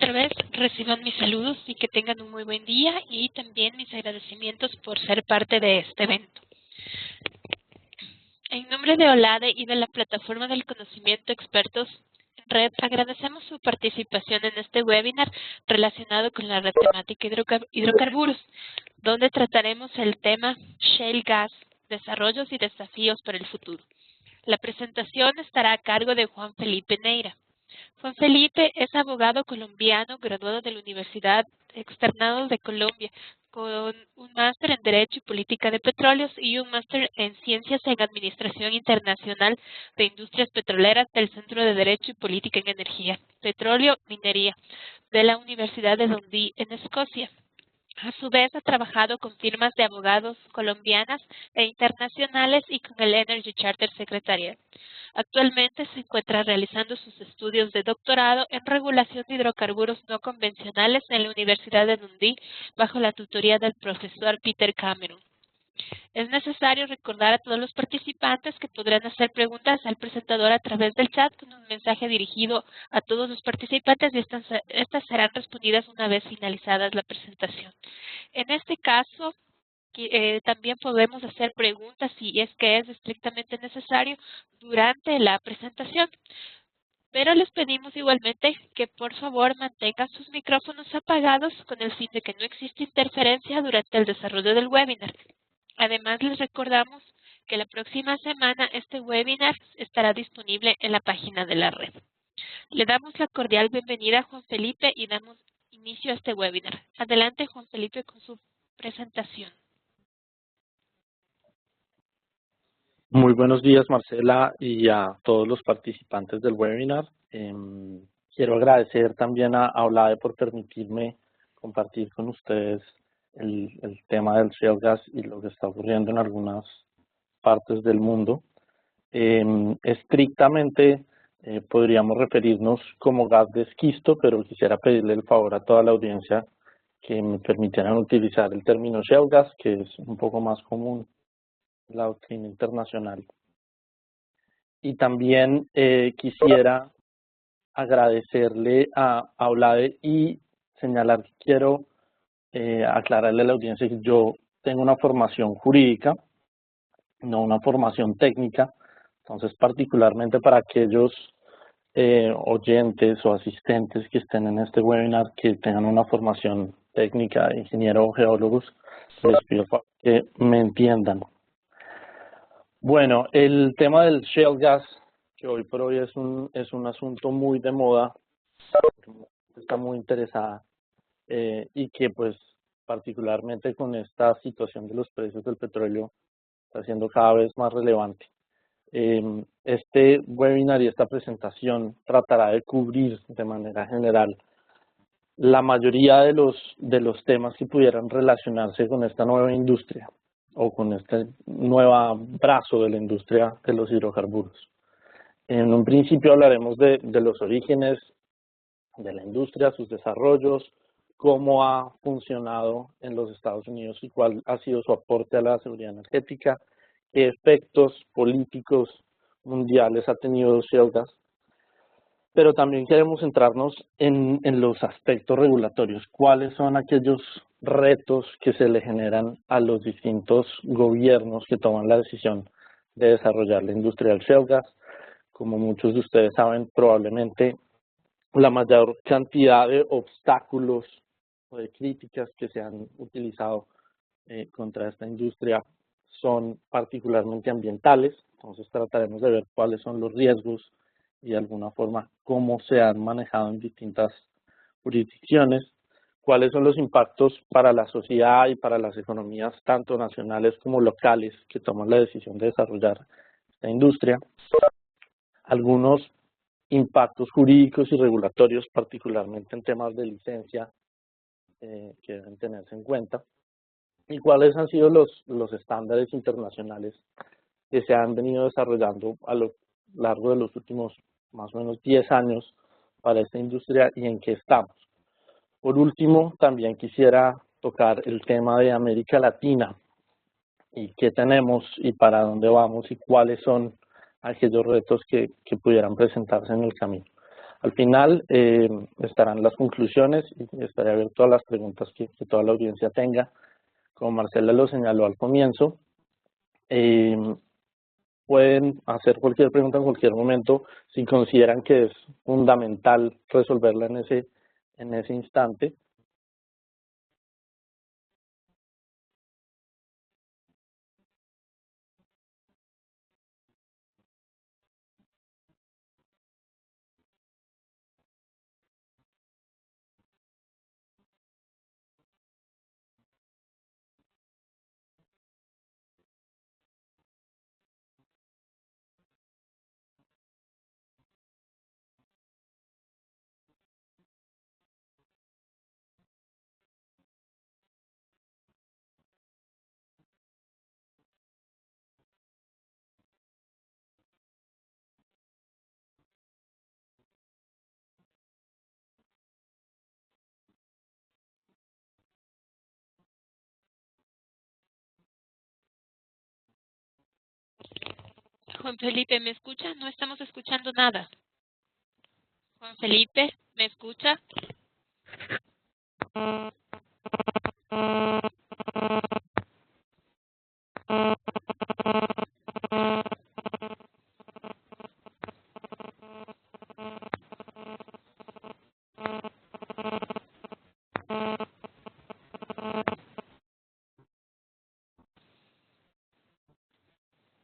otra vez reciban mis saludos y que tengan un muy buen día y también mis agradecimientos por ser parte de este evento. En nombre de OLADE y de la Plataforma del Conocimiento Expertos en Red, agradecemos su participación en este webinar relacionado con la red temática hidrocarburos, donde trataremos el tema Shale Gas, desarrollos y desafíos para el futuro. La presentación estará a cargo de Juan Felipe Neira. Juan Felipe es abogado colombiano graduado de la Universidad Externado de Colombia, con un máster en Derecho y Política de Petróleos y un máster en Ciencias en Administración Internacional de Industrias Petroleras del Centro de Derecho y Política en Energía, Petróleo, Minería, de la Universidad de Dundee, en Escocia. A su vez, ha trabajado con firmas de abogados colombianas e internacionales y con el Energy Charter Secretariat. Actualmente se encuentra realizando sus estudios de doctorado en regulación de hidrocarburos no convencionales en la Universidad de Dundee bajo la tutoría del profesor Peter Cameron. Es necesario recordar a todos los participantes que podrán hacer preguntas al presentador a través del chat con un mensaje dirigido a todos los participantes y estas serán respondidas una vez finalizada la presentación. En este caso, también podemos hacer preguntas si es que es estrictamente necesario durante la presentación. Pero les pedimos igualmente que por favor mantengan sus micrófonos apagados con el fin de que no exista interferencia durante el desarrollo del webinar. Además, les recordamos que la próxima semana este webinar estará disponible en la página de la red. Le damos la cordial bienvenida a Juan Felipe y damos inicio a este webinar. Adelante, Juan Felipe, con su presentación. Muy buenos días, Marcela, y a todos los participantes del webinar. Quiero agradecer también a OLADE por permitirme compartir con ustedes el tema del shale gas y lo que está ocurriendo en algunas partes del mundo. Estrictamente podríamos referirnos como gas de esquisto, pero quisiera pedirle el favor a toda la audiencia que me permitieran utilizar el término shale gas, que es un poco más común en la doctrina internacional. Y también quisiera agradecerle a OLADE y señalar que quiero aclararle a la audiencia que yo tengo una formación jurídica, no una formación técnica. Entonces, particularmente para aquellos oyentes o asistentes que estén en este webinar que tengan una formación técnica, ingeniero o geólogos, les pido que me entiendan. Bueno, el tema del shale gas, que hoy por hoy es un asunto muy de moda, está muy interesada y que pues particularmente con esta situación de los precios del petróleo está siendo cada vez más relevante. Este webinar y esta presentación tratará de cubrir de manera general la mayoría de los temas que pudieran relacionarse con esta nueva industria o con este nuevo brazo de la industria de los hidrocarburos. En un principio hablaremos de los orígenes de la industria, sus desarrollos, cómo ha funcionado en los Estados Unidos y cuál ha sido su aporte a la seguridad energética, qué efectos políticos mundiales ha tenido shale gas. Pero también queremos centrarnos en los aspectos regulatorios, cuáles son aquellos retos que se le generan a los distintos gobiernos que toman la decisión de desarrollar la industria del shale gas. Como muchos de ustedes saben, probablemente la mayor cantidad de obstáculos o de críticas que se han utilizado contra esta industria son particularmente ambientales. Entonces trataremos de ver cuáles son los riesgos y de alguna forma cómo se han manejado en distintas jurisdicciones, cuáles son los impactos para la sociedad y para las economías tanto nacionales como locales que toman la decisión de desarrollar esta industria, algunos impactos jurídicos y regulatorios, particularmente en temas de licencia que deben tenerse en cuenta, y cuáles han sido los estándares internacionales que se han venido desarrollando a lo largo de los últimos más o menos 10 años para esta industria y en qué estamos. Por último, también quisiera tocar el tema de América Latina y qué tenemos y para dónde vamos y cuáles son aquellos retos que pudieran presentarse en el camino. Al final estarán las conclusiones y estaré abierto a las preguntas que toda la audiencia tenga. Como Marcela lo señaló al comienzo, pueden hacer cualquier pregunta en cualquier momento si consideran que es fundamental resolverla en ese instante. Juan Felipe, ¿me escucha? No estamos escuchando nada. Juan Felipe, ¿me escucha?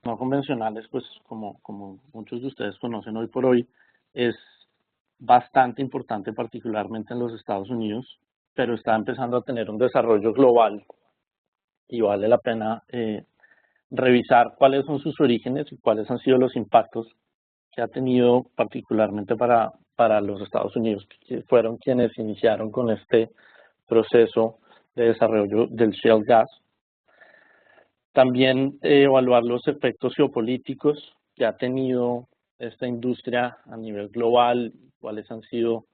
No convencionales, pues como muchos de ustedes conocen hoy por hoy, es bastante importante, particularmente en los Estados Unidos, pero está empezando a tener un desarrollo global y vale la pena revisar cuáles son sus orígenes y cuáles han sido los impactos que ha tenido particularmente para los Estados Unidos, que fueron quienes iniciaron con este proceso de desarrollo del shale gas. También evaluar los efectos geopolíticos que ha tenido esta industria a nivel global, cuáles han sido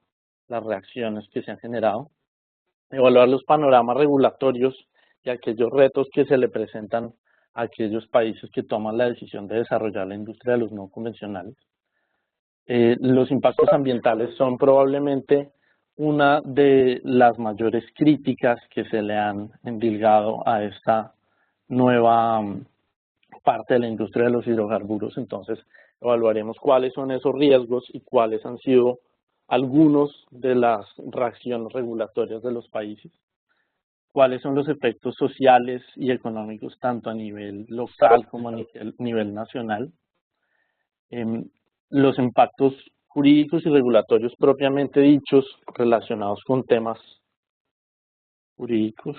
las reacciones que se han generado. Evaluar los panoramas regulatorios y aquellos retos que se le presentan a aquellos países que toman la decisión de desarrollar la industria de los no convencionales. Los impactos ambientales son probablemente una de las mayores críticas que se le han endilgado a esta nueva parte de la industria de los hidrocarburos. Entonces, evaluaremos cuáles son esos riesgos y cuáles han sido algunos de las reacciones regulatorias de los países, cuáles son los efectos sociales y económicos tanto a nivel local como a nivel nacional, los impactos jurídicos y regulatorios propiamente dichos relacionados con temas jurídicos.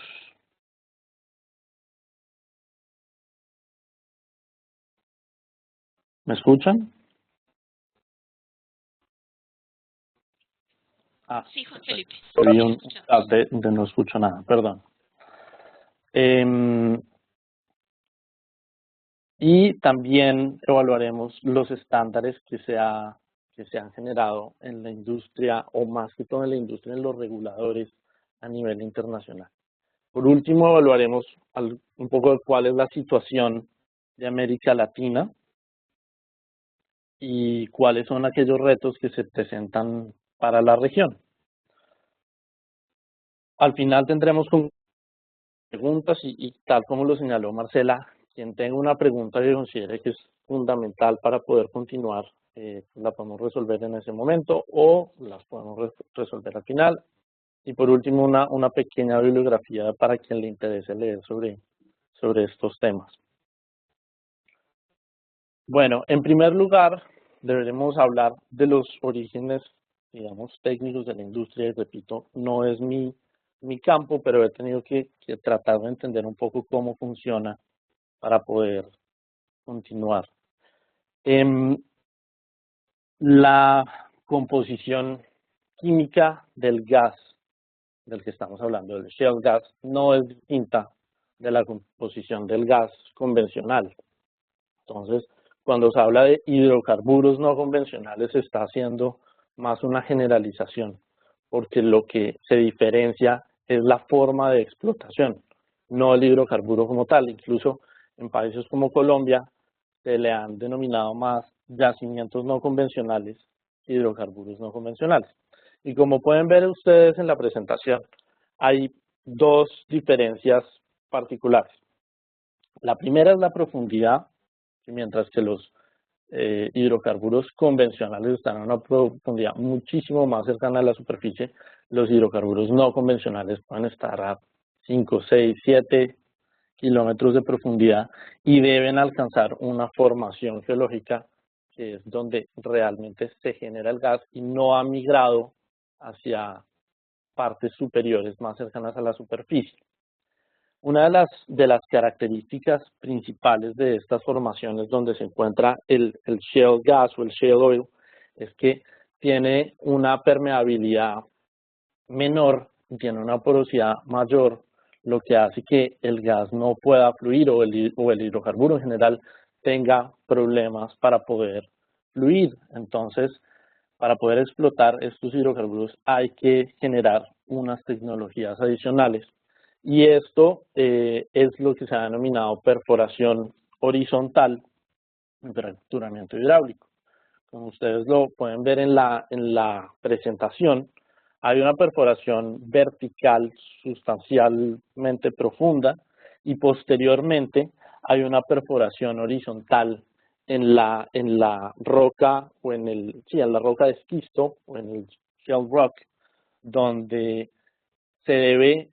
¿Me escuchan? Sí, Juan Felipe. Soy un de no escucho nada, perdón. Y también evaluaremos los estándares que se han generado en la industria, o más que todo en la industria, en los reguladores a nivel internacional. Por último, evaluaremos un poco de cuál es la situación de América Latina y cuáles son aquellos retos que se presentan para la región. Al final tendremos preguntas y tal como lo señaló Marcela, quien tenga una pregunta que considere que es fundamental para poder continuar, la podemos resolver en ese momento o las podemos resolver al final. Y por último, una pequeña bibliografía para quien le interese leer sobre estos temas. Bueno, en primer lugar, deberemos hablar de los orígenes, digamos, técnicos de la industria. Y repito, no es mi campo, pero he tenido que tratar de entender un poco cómo funciona para poder continuar. La composición química del gas del que estamos hablando, del shale gas, no es distinta de la composición del gas convencional. Entonces, cuando se habla de hidrocarburos no convencionales, se está haciendo más una generalización, porque lo que se diferencia es la forma de explotación, no el hidrocarburo como tal. Incluso en países como Colombia se le han denominado más yacimientos no convencionales hidrocarburos no convencionales. Y como pueden ver ustedes en la presentación, hay dos diferencias particulares. La primera es la profundidad, mientras que los hidrocarburos convencionales están a una profundidad muchísimo más cercana a la superficie. Los hidrocarburos no convencionales pueden estar a 5, 6, 7 kilómetros de profundidad y deben alcanzar una formación geológica que es donde realmente se genera el gas y no ha migrado hacia partes superiores más cercanas a la superficie. Una de las características principales de estas formaciones donde se encuentra el shale gas o el shale oil es que tiene una permeabilidad menor, tiene una porosidad mayor, lo que hace que el gas no pueda fluir o el hidrocarburo en general tenga problemas para poder fluir. Entonces, para poder explotar estos hidrocarburos hay que generar unas tecnologías adicionales. Y esto es lo que se ha denominado perforación horizontal en fracturamiento hidráulico. Como ustedes lo pueden ver en la presentación, hay una perforación vertical sustancialmente profunda y posteriormente hay una perforación horizontal en la roca o en la roca de esquisto o en el shale rock, donde se debe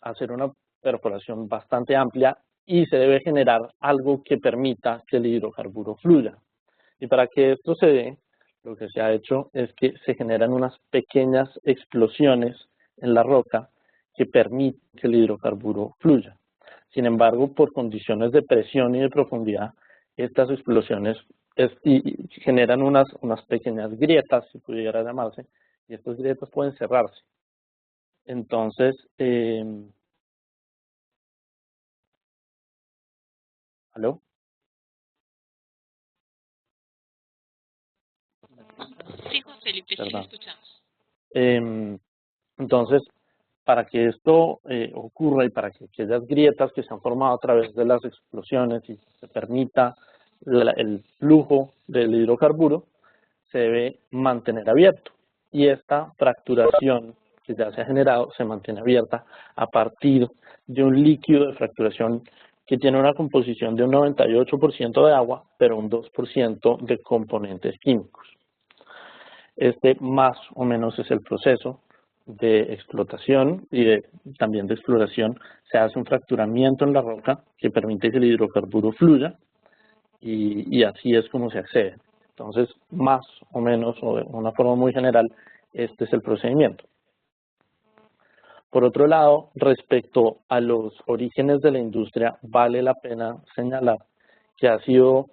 hacer una perforación bastante amplia y se debe generar algo que permita que el hidrocarburo fluya. Y para que esto se dé, lo que se ha hecho es que se generan unas pequeñas explosiones en la roca que permiten que el hidrocarburo fluya. Sin embargo, por condiciones de presión y de profundidad, estas explosiones generan unas pequeñas grietas, si pudiera llamarse, y estas grietas pueden cerrarse. Entonces, ¿aló? Sí, Juan Felipe, sí lo Perdón. escuchamos. Entonces, para que esto ocurra y para que aquellas grietas que se han formado a través de las explosiones y se permita el flujo del hidrocarburo, se debe mantener abierto. Y esta fracturación que ya se ha generado se mantiene abierta a partir de un líquido de fracturación que tiene una composición de un 98% de agua, pero un 2% de componentes químicos. Este más o menos es el proceso de explotación y también de exploración. Se hace un fracturamiento en la roca que permite que el hidrocarburo fluya y así es como se accede. Entonces, más o menos, o de una forma muy general, este es el procedimiento. Por otro lado, respecto a los orígenes de la industria, vale la pena señalar que ha sido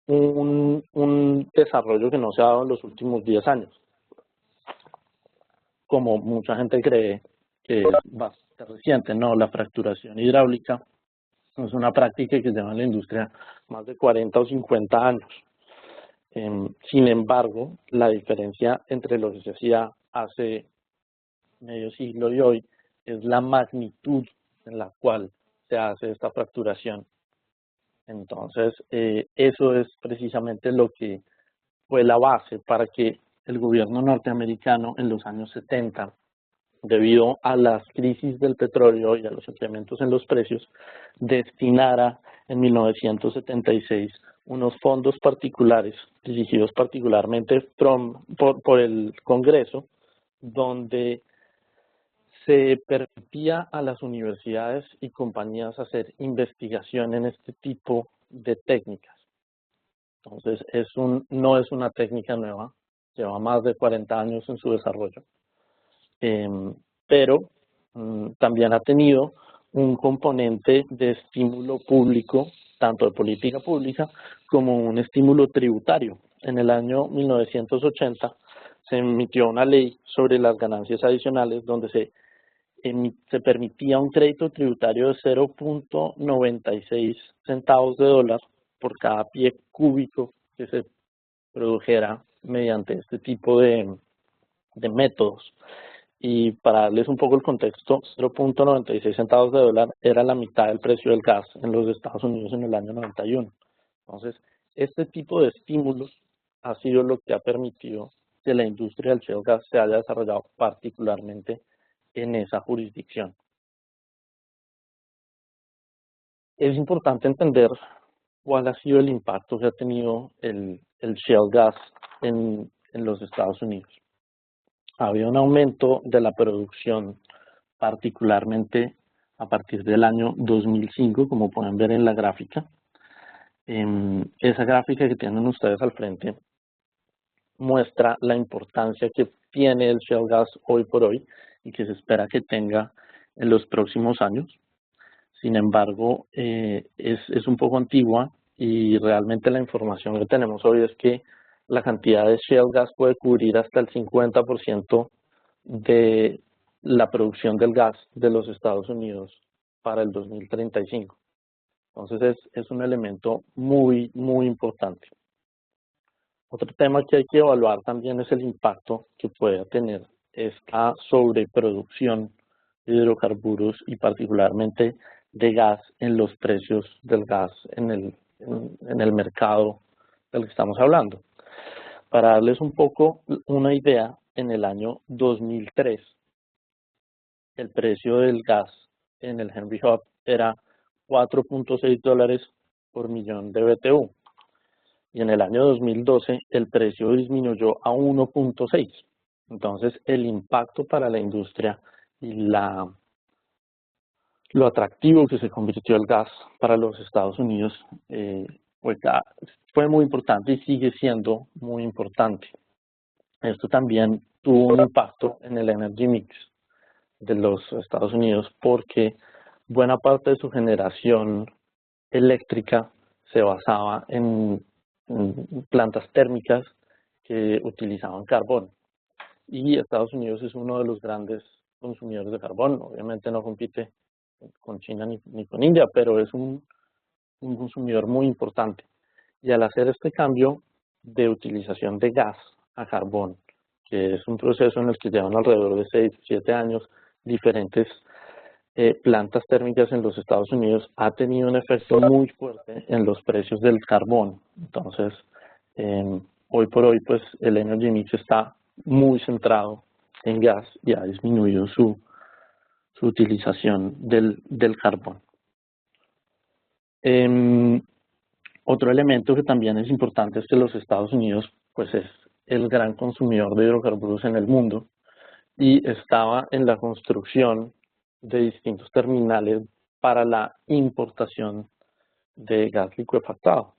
un desarrollo que no se ha dado en los últimos 10 años. Como mucha gente cree que es bastante reciente, no, la fracturación hidráulica es una práctica que lleva en la industria más de 40 o 50 años. Sin embargo, la diferencia entre lo que se hacía hace medio siglo y hoy es la magnitud en la cual se hace esta fracturación. Entonces, eso es precisamente lo que fue la base para que el gobierno norteamericano en los años 70, debido a las crisis del petróleo y a los incrementos en los precios, destinara en 1976 unos fondos particulares, dirigidos particularmente por el Congreso, donde se permitía a las universidades y compañías hacer investigación en este tipo de técnicas. Entonces, no es una técnica nueva, lleva más de 40 años en su desarrollo, pero también ha tenido un componente de estímulo público, tanto de política pública como un estímulo tributario. En el año 1980 se emitió una ley sobre las ganancias adicionales donde se permitía un crédito tributario de 0.96 centavos de dólar por cada pie cúbico que se produjera mediante este tipo de métodos. Y para darles un poco el contexto, 0.96 centavos de dólar era la mitad del precio del gas en los Estados Unidos en el año 91. Entonces, este tipo de estímulos ha sido lo que ha permitido que la industria del shale gas se haya desarrollado particularmente en esa jurisdicción. Es importante entender cuál ha sido el impacto que ha tenido el shale gas en los Estados Unidos. Había un aumento de la producción, particularmente a partir del año 2005, como pueden ver en la gráfica. Esa gráfica que tienen ustedes al frente muestra la importancia que tiene el shale gas hoy por hoy y que se espera que tenga en los próximos años. Sin embargo, es un poco antigua y realmente la información que tenemos hoy es que la cantidad de shale gas puede cubrir hasta el 50% de la producción del gas de los Estados Unidos para el 2035. Entonces es un elemento muy, muy importante. Otro tema que hay que evaluar también es el impacto que puede tener esta sobreproducción de hidrocarburos y particularmente de gas en los precios del gas en el mercado del que estamos hablando. Para darles un poco una idea, en el año 2003 el precio del gas en el Henry Hub era $4.6 por millón de BTU. Y en el año 2012 el precio disminuyó a 1.6. Entonces el impacto para la industria y lo atractivo que se convirtió el gas para los Estados Unidos fue muy importante y sigue siendo muy importante. Esto también tuvo un impacto en el energy mix de los Estados Unidos porque buena parte de su generación eléctrica se basaba en plantas térmicas que utilizaban carbón. Y Estados Unidos es uno de los grandes consumidores de carbón. Obviamente no compite con China ni con India, pero es un consumidor muy importante. Y al hacer este cambio de utilización de gas a carbón, que es un proceso en el que llevan alrededor de 6 o 7 años diferentes plantas térmicas en los Estados Unidos, ha tenido un efecto muy fuerte en los precios del carbón. Entonces, hoy por hoy, pues el energy mix está muy centrado en gas y ha disminuido su utilización del carbón. Otro elemento que también es importante es que los Estados Unidos pues es el gran consumidor de hidrocarburos en el mundo y estaba en la construcción de distintos terminales para la importación de gas licuefactado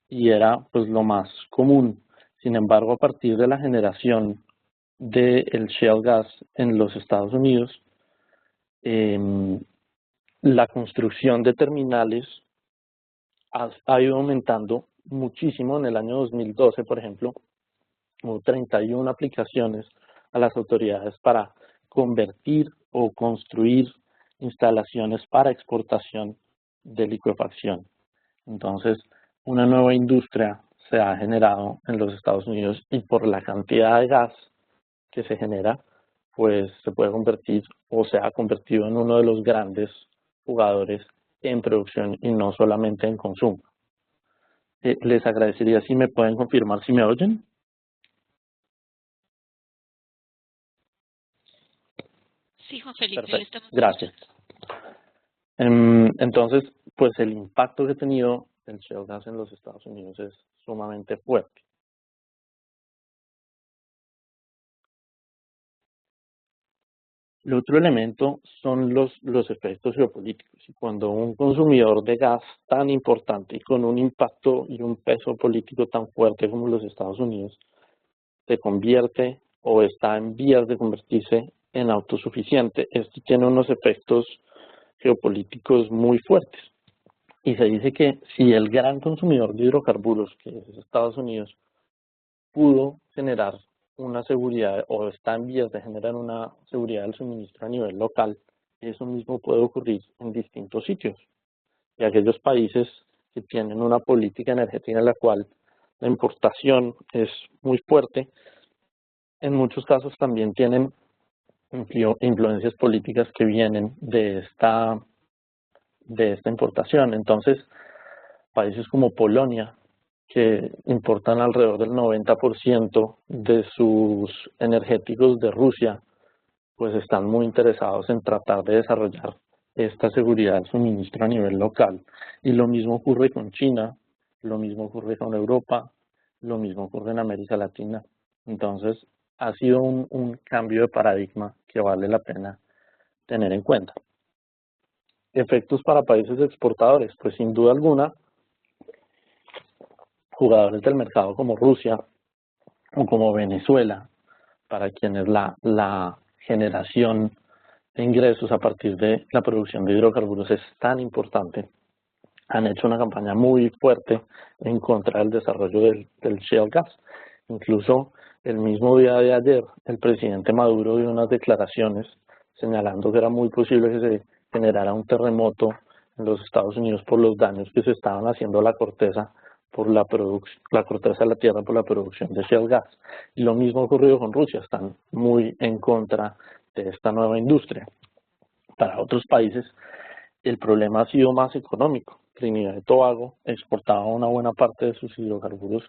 y era pues lo más común. Sin embargo, a partir de la generación del shale gas en los Estados Unidos, la construcción de terminales ha ido aumentando muchísimo. En el año 2012, por ejemplo, hubo 31 aplicaciones a las autoridades para convertir o construir instalaciones para exportación de licuefacción. Entonces, una nueva industria se ha generado en los Estados Unidos y por la cantidad de gas que se genera, pues se puede convertir o se ha convertido en uno de los grandes jugadores en producción y no solamente en consumo. Les agradecería si me pueden confirmar si me oyen. Sí, Juan Felipe, Perfecto, le estamos gracias. Entonces, pues el impacto que ha tenido el shale gas en los Estados Unidos es sumamente fuerte. El otro elemento son los efectos geopolíticos. Y cuando un consumidor de gas tan importante y con un impacto y un peso político tan fuerte como los Estados Unidos se convierte o está en vías de convertirse en autosuficiente, esto tiene unos efectos geopolíticos muy fuertes. Y se dice que si el gran consumidor de hidrocarburos, que es Estados Unidos, pudo generar una seguridad o está en vías de generar una seguridad del suministro a nivel local, eso mismo puede ocurrir en distintos sitios. Y aquellos países que tienen una política energética en la cual la importación es muy fuerte, en muchos casos también tienen influencias políticas que vienen de esta importación. Entonces, países como Polonia que importan alrededor del 90% de sus energéticos de Rusia, pues están muy interesados en tratar de desarrollar esta seguridad de suministro a nivel local. Y lo mismo ocurre con China, lo mismo ocurre con Europa, lo mismo ocurre en América Latina. Entonces, ha sido un cambio de paradigma que vale la pena tener en cuenta. Efectos para países exportadores, pues sin duda alguna, jugadores del mercado como Rusia o como Venezuela, para quienes la generación de ingresos a partir de la producción de hidrocarburos es tan importante, han hecho una campaña muy fuerte en contra del desarrollo del shale gas. Incluso el mismo día de ayer, el presidente Maduro dio unas declaraciones señalando que era muy posible que se generara un terremoto en los Estados Unidos por los daños que se estaban haciendo a la corteza por la corteza de la tierra por la producción de shale gas. Y lo mismo ha ocurrido con Rusia, están muy en contra de esta nueva industria. Para otros países, el problema ha sido más económico. Trinidad y Tobago exportaba una buena parte de sus hidrocarburos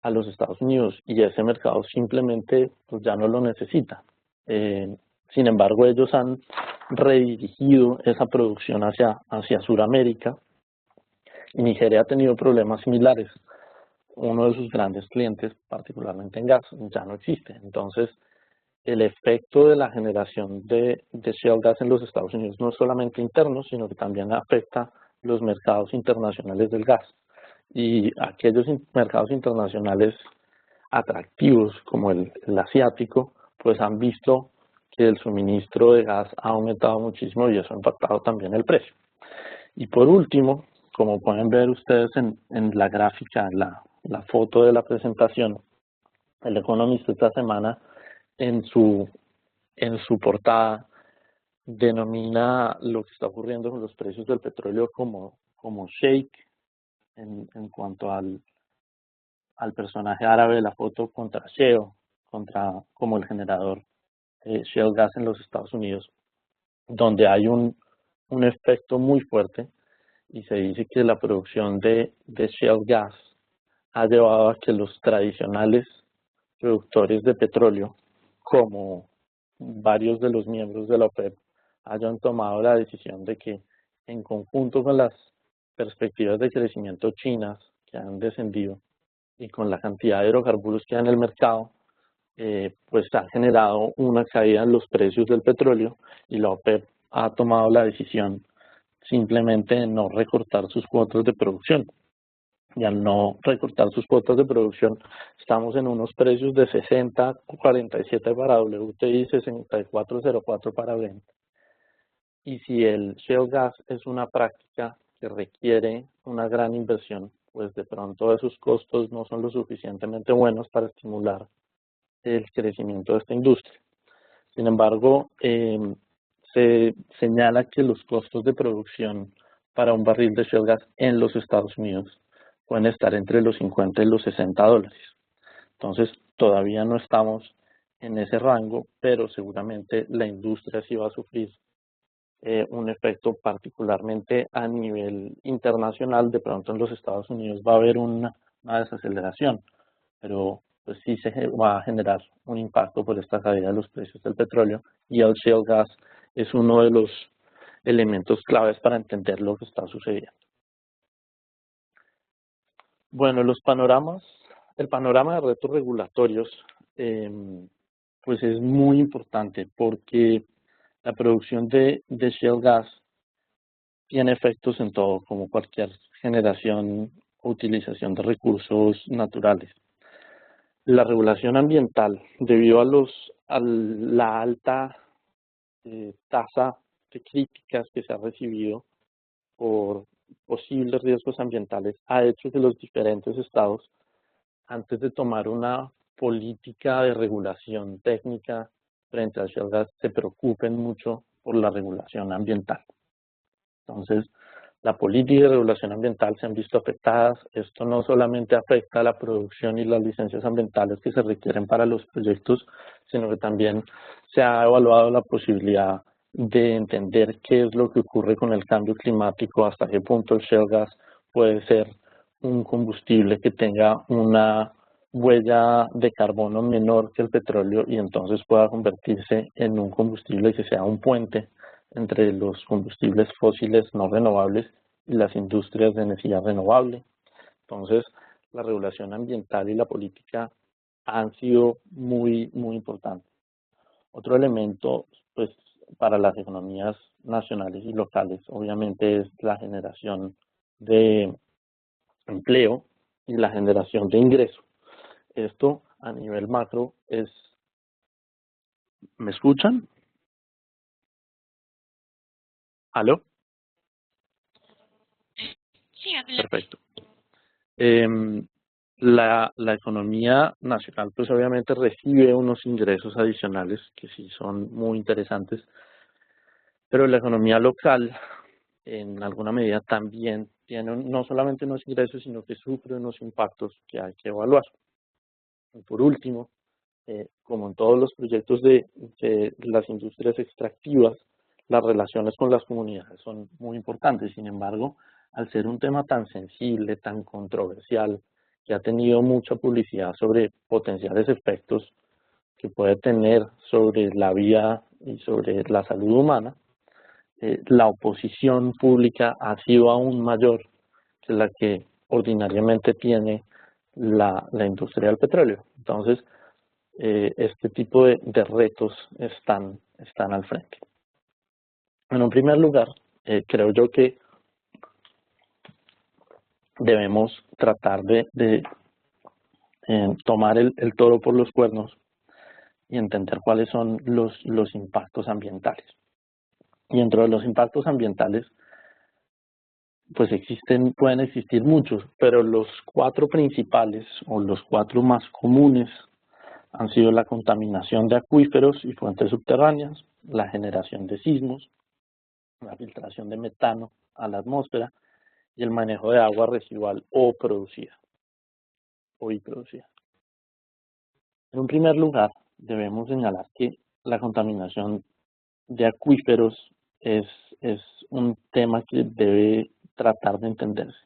a los Estados Unidos y ese mercado simplemente pues, ya no lo necesita. Sin embargo, ellos han redirigido esa producción hacia Sudamérica y Nigeria ha tenido problemas similares. Uno de sus grandes clientes, particularmente en gas, ya no existe. Entonces, el efecto de la generación de shale gas en los Estados Unidos no es solamente interno, sino que también afecta los mercados internacionales del gas. Y aquellos mercados internacionales atractivos, como el asiático, pues han visto que el suministro de gas ha aumentado muchísimo y eso ha impactado también el precio. Y por último, como pueden ver ustedes en la gráfica, en la foto de la presentación, el Economist esta semana en su portada denomina lo que está ocurriendo con los precios del petróleo como shake en cuanto al personaje árabe de la foto contra shale, como el generador shale gas en los Estados Unidos, donde hay un efecto muy fuerte y se dice que la producción de shale gas ha llevado a que los tradicionales productores de petróleo, como varios de los miembros de la OPEP, hayan tomado la decisión de que en conjunto con las perspectivas de crecimiento chinas que han descendido y con la cantidad de hidrocarburos que hay en el mercado, pues ha generado una caída en los precios del petróleo y la OPEP ha tomado la decisión simplemente de no recortar sus cuotas de producción. Y al no recortar sus cuotas de producción, estamos en unos precios de 60.47 para WTI, 64.04 para Brent. Y si el shale gas es una práctica que requiere una gran inversión, pues de pronto esos costos no son lo suficientemente buenos para estimular el crecimiento de esta industria. Sin embargo, se señala que los costos de producción para un barril de shale gas en los Estados Unidos pueden estar entre los 50 y los 60 dólares. Entonces, todavía no estamos en ese rango, pero seguramente la industria sí va a sufrir un efecto particularmente a nivel internacional. De pronto en los Estados Unidos va a haber una desaceleración, pero pues sí se va a generar un impacto por esta caída de los precios del petróleo y el shale gas es uno de los elementos claves para entender lo que está sucediendo. Bueno, el panorama de retos regulatorios pues es muy importante porque la producción de shale gas tiene efectos en todo, como cualquier generación o utilización de recursos naturales. La regulación ambiental, debido a la alta tasa de críticas que se ha recibido por posibles riesgos ambientales, ha hecho que los diferentes estados, antes de tomar una política de regulación técnica frente al shale gas, se preocupen mucho por la regulación ambiental. Entonces, la política de regulación ambiental se han visto afectadas. Esto no solamente afecta a la producción y las licencias ambientales que se requieren para los proyectos, sino que también se ha evaluado la posibilidad de entender qué es lo que ocurre con el cambio climático, hasta qué punto el shale gas puede ser un combustible que tenga una huella de carbono menor que el petróleo y entonces pueda convertirse en un combustible que sea un puente entre los combustibles fósiles no renovables y las industrias de energía renovable. Entonces, la regulación ambiental y la política han sido muy importantes. Otro elemento, pues, para las economías nacionales y locales, obviamente, es la generación de empleo y la generación de ingresos. Esto a nivel macro es... ¿Me escuchan? ¿Aló? Sí, adelante. Perfecto. La economía nacional, pues obviamente recibe unos ingresos adicionales que sí son muy interesantes, pero la economía local en alguna medida también tiene no solamente unos ingresos, sino que sufre unos impactos que hay que evaluar. Y por último, como en todos los proyectos de las industrias extractivas, las relaciones con las comunidades son muy importantes. Sin embargo, al ser un tema tan sensible, tan controversial, que ha tenido mucha publicidad sobre potenciales efectos que puede tener sobre la vida y sobre la salud humana, la oposición pública ha sido aún mayor que la que ordinariamente tiene la industria del petróleo. Entonces, este tipo de retos están al frente. En un primer lugar, creo yo que debemos tratar de tomar el toro por los cuernos y entender cuáles son los impactos ambientales. Y dentro de los impactos ambientales, pues pueden existir muchos, pero los 4 principales o los 4 más comunes han sido la contaminación de acuíferos y fuentes subterráneas, la generación de sismos, la filtración de metano a la atmósfera y el manejo de agua residual o producida o producida. En un primer lugar, debemos señalar que la contaminación de acuíferos es, es un tema que debe tratar de entenderse.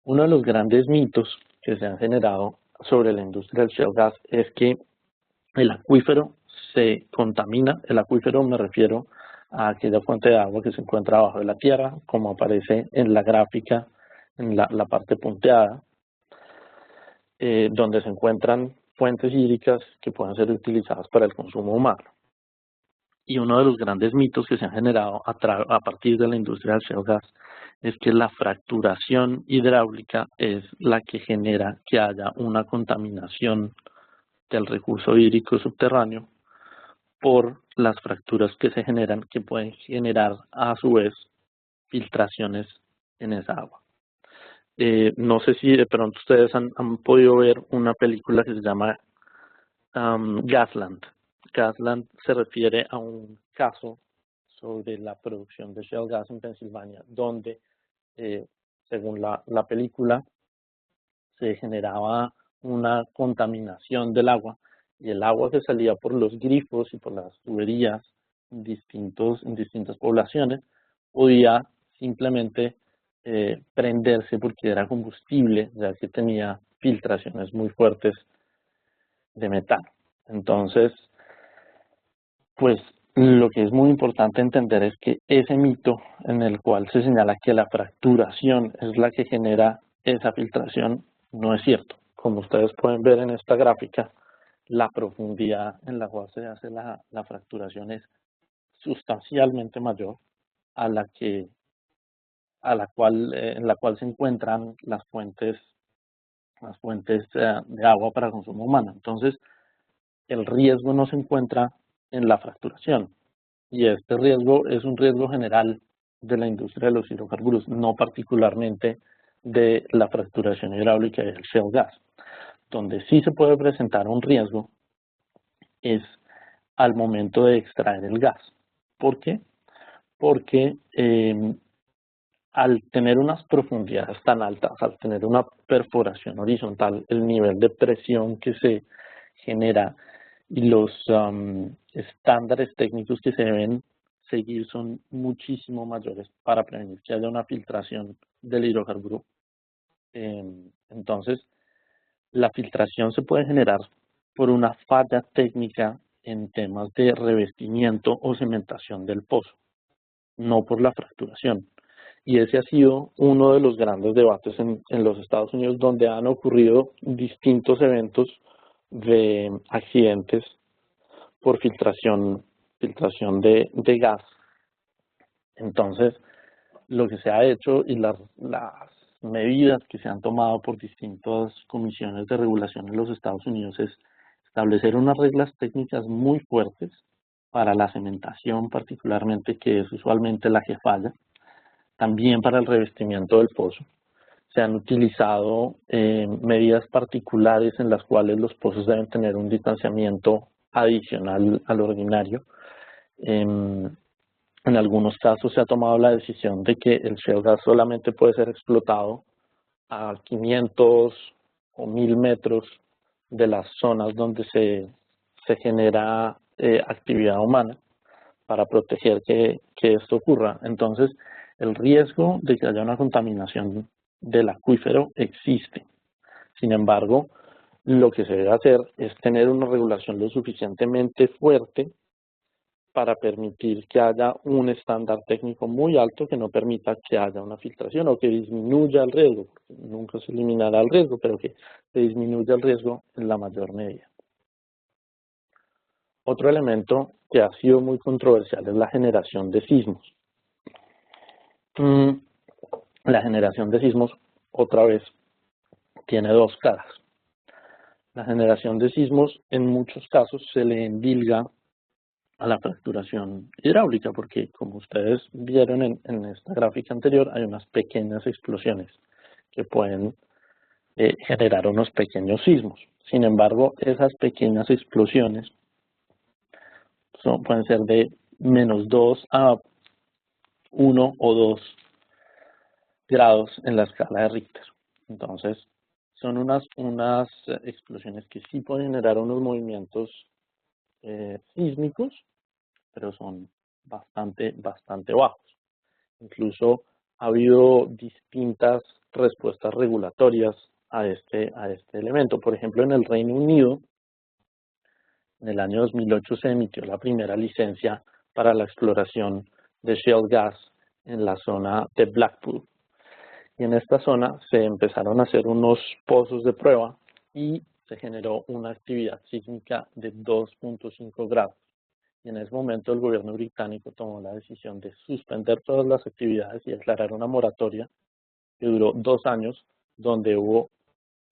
Uno de los grandes mitos que se han generado sobre la industria del shale gas es que el acuífero se contamina. El acuífero me refiero a aquella fuente de agua que se encuentra abajo de la tierra, como aparece en la gráfica, en la parte punteada, donde se encuentran fuentes hídricas que pueden ser utilizadas para el consumo humano. Y uno de los grandes mitos que se han generado a partir de la industria del shale gas es que la fracturación hidráulica es la que genera que haya una contaminación del recurso hídrico subterráneo por las fracturas que se generan, que pueden generar a su vez filtraciones en esa agua. No sé si de pronto ustedes han podido ver una película que se llama Gasland. Gasland se refiere a un caso sobre la producción de shale gas en Pensilvania, donde, según la película, se generaba una contaminación del agua y el agua que salía por los grifos y por las tuberías en distintas poblaciones podía simplemente prenderse porque era combustible, ya que tenía filtraciones muy fuertes de metano. Entonces, pues lo que es muy importante entender es que ese mito en el cual se señala que la fracturación es la que genera esa filtración no es cierto. Como ustedes pueden ver en esta gráfica, la profundidad en la cual se hace la fracturación es sustancialmente mayor a en la cual se encuentran las fuentes de agua para consumo humano. Entonces, el riesgo no se encuentra en la fracturación, y este riesgo es un riesgo general de la industria de los hidrocarburos, no particularmente de la fracturación hidráulica y del shale gas. Donde sí se puede presentar un riesgo es al momento de extraer el gas. ¿Por qué? Porque al tener unas profundidades tan altas, al tener una perforación horizontal, el nivel de presión que se genera y los estándares técnicos que se deben seguir son muchísimo mayores para prevenir que haya una filtración del hidrocarburo Entonces, la filtración se puede generar por una falla técnica en temas de revestimiento o cementación del pozo, no por la fracturación. Y ese ha sido uno de los grandes debates en los Estados Unidos, donde han ocurrido distintos eventos de accidentes por filtración de gas. Entonces, lo que se ha hecho y las medidas que se han tomado por distintas comisiones de regulación en los Estados Unidos es establecer unas reglas técnicas muy fuertes para la cementación, particularmente, que es usualmente la que falla, también para el revestimiento del pozo. Se han utilizado medidas particulares en las cuales los pozos deben tener un distanciamiento adicional al ordinario. En algunos casos se ha tomado la decisión de que el shale gas solamente puede ser explotado a 500 o 1000 metros de las zonas donde se genera actividad humana para proteger que esto ocurra. Entonces, el riesgo de que haya una contaminación del acuífero existe. Sin embargo, lo que se debe hacer es tener una regulación lo suficientemente fuerte para permitir que haya un estándar técnico muy alto que no permita que haya una filtración o que disminuya el riesgo, porque nunca se eliminará el riesgo, pero que se disminuya el riesgo en la mayor medida. Otro elemento que ha sido muy controversial es la generación de sismos. La generación de sismos, otra vez, tiene dos caras. La generación de sismos en muchos casos se le endilga a la fracturación hidráulica, porque como ustedes vieron en esta gráfica anterior, hay unas pequeñas explosiones que pueden generar unos pequeños sismos. Sin embargo, esas pequeñas explosiones pueden ser de -2 a 1 o 2 grados en la escala de Richter. Entonces, son unas explosiones que sí pueden generar unos movimientos sísmicos, pero son bastante bajos. Incluso ha habido distintas respuestas regulatorias a este elemento. Por ejemplo, en el Reino Unido, en el año 2008 se emitió la primera licencia para la exploración de shale gas en la zona de Blackpool. Y en esta zona se empezaron a hacer unos pozos de prueba y se generó una actividad sísmica de 2.5 grados. Y en ese momento el gobierno británico tomó la decisión de suspender todas las actividades y declarar una moratoria que duró 2 años, donde hubo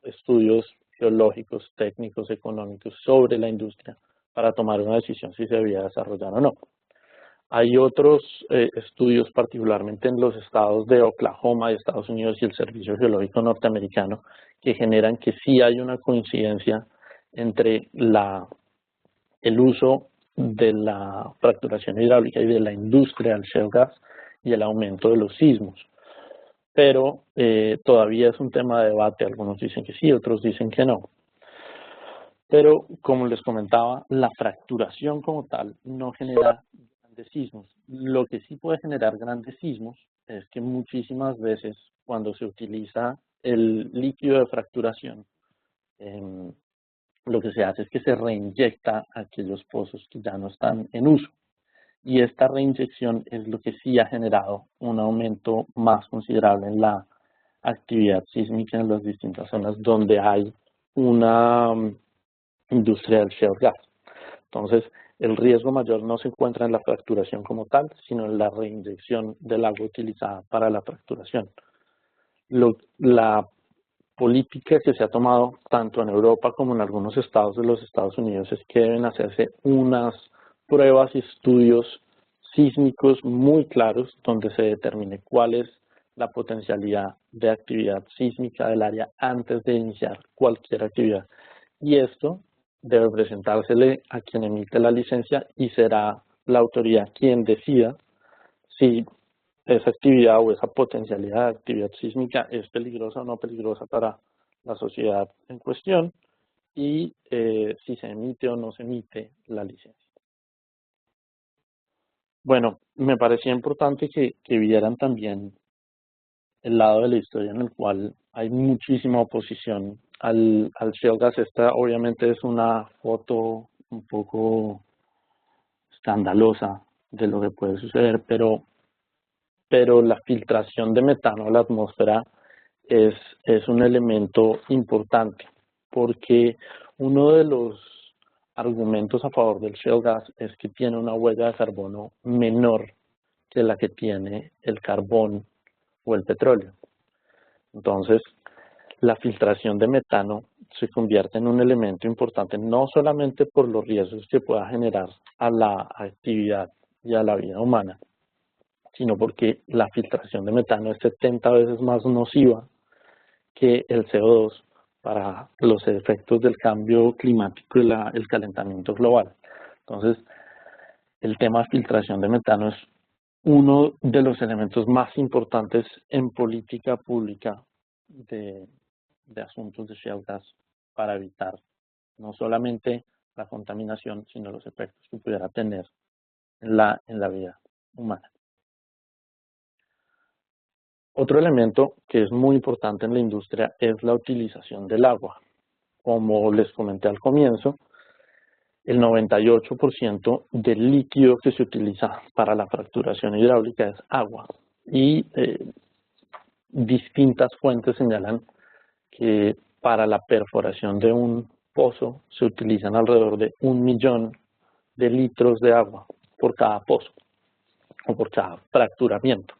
estudios geológicos, técnicos, económicos sobre la industria para tomar una decisión si se debía desarrollar o no. Hay otros estudios, particularmente en los estados de Oklahoma, de Estados Unidos y el Servicio Geológico Norteamericano, que generan que sí hay una coincidencia entre el uso de la fracturación hidráulica y de la industria del shale gas y el aumento de los sismos. Pero todavía es un tema de debate. Algunos dicen que sí, otros dicen que no. Pero, como les comentaba, la fracturación como tal no genera grandes sismos. Lo que sí puede generar grandes sismos es que muchísimas veces cuando se utiliza el líquido de fracturación, lo que se hace es que se reinyecta aquellos pozos que ya no están en uso. Y esta reinyección es lo que sí ha generado un aumento más considerable en la actividad sísmica en las distintas zonas donde hay una industria del shale gas. Entonces, el riesgo mayor no se encuentra en la fracturación como tal, sino en la reinyección del agua utilizada para la fracturación. La política que se ha tomado tanto en Europa como en algunos estados de los Estados Unidos es que deben hacerse unas pruebas y estudios sísmicos muy claros donde se determine cuál es la potencialidad de actividad sísmica del área antes de iniciar cualquier actividad. Y esto debe presentársele a quien emite la licencia y será la autoridad quien decida si esa actividad o esa potencialidad de actividad sísmica es peligrosa o no peligrosa para la sociedad en cuestión y si se emite o no se emite la licencia. Bueno, me parecía importante que vieran también el lado de la historia en el cual hay muchísima oposición al shale gas. Esta obviamente es una foto un poco escandalosa de lo que puede suceder, pero la filtración de metano a la atmósfera es un elemento importante, porque uno de los argumentos a favor del shale gas es que tiene una huella de carbono menor que la que tiene el carbón o el petróleo. Entonces, la filtración de metano se convierte en un elemento importante no solamente por los riesgos que pueda generar a la actividad y a la vida humana, sino porque la filtración de metano es 70 veces más nociva que el CO2 para los efectos del cambio climático y el calentamiento global. Entonces, el tema de filtración de metano es uno de los elementos más importantes en política pública de asuntos de shale gas para evitar no solamente la contaminación, sino los efectos que pudiera tener en la vida humana. Otro elemento que es muy importante en la industria es la utilización del agua. Como les comenté al comienzo, el 98% del líquido que se utiliza para la fracturación hidráulica es agua. Y distintas fuentes señalan que para la perforación de un pozo se utilizan alrededor de 1 millón de litros de agua por cada pozo o por cada fracturamiento.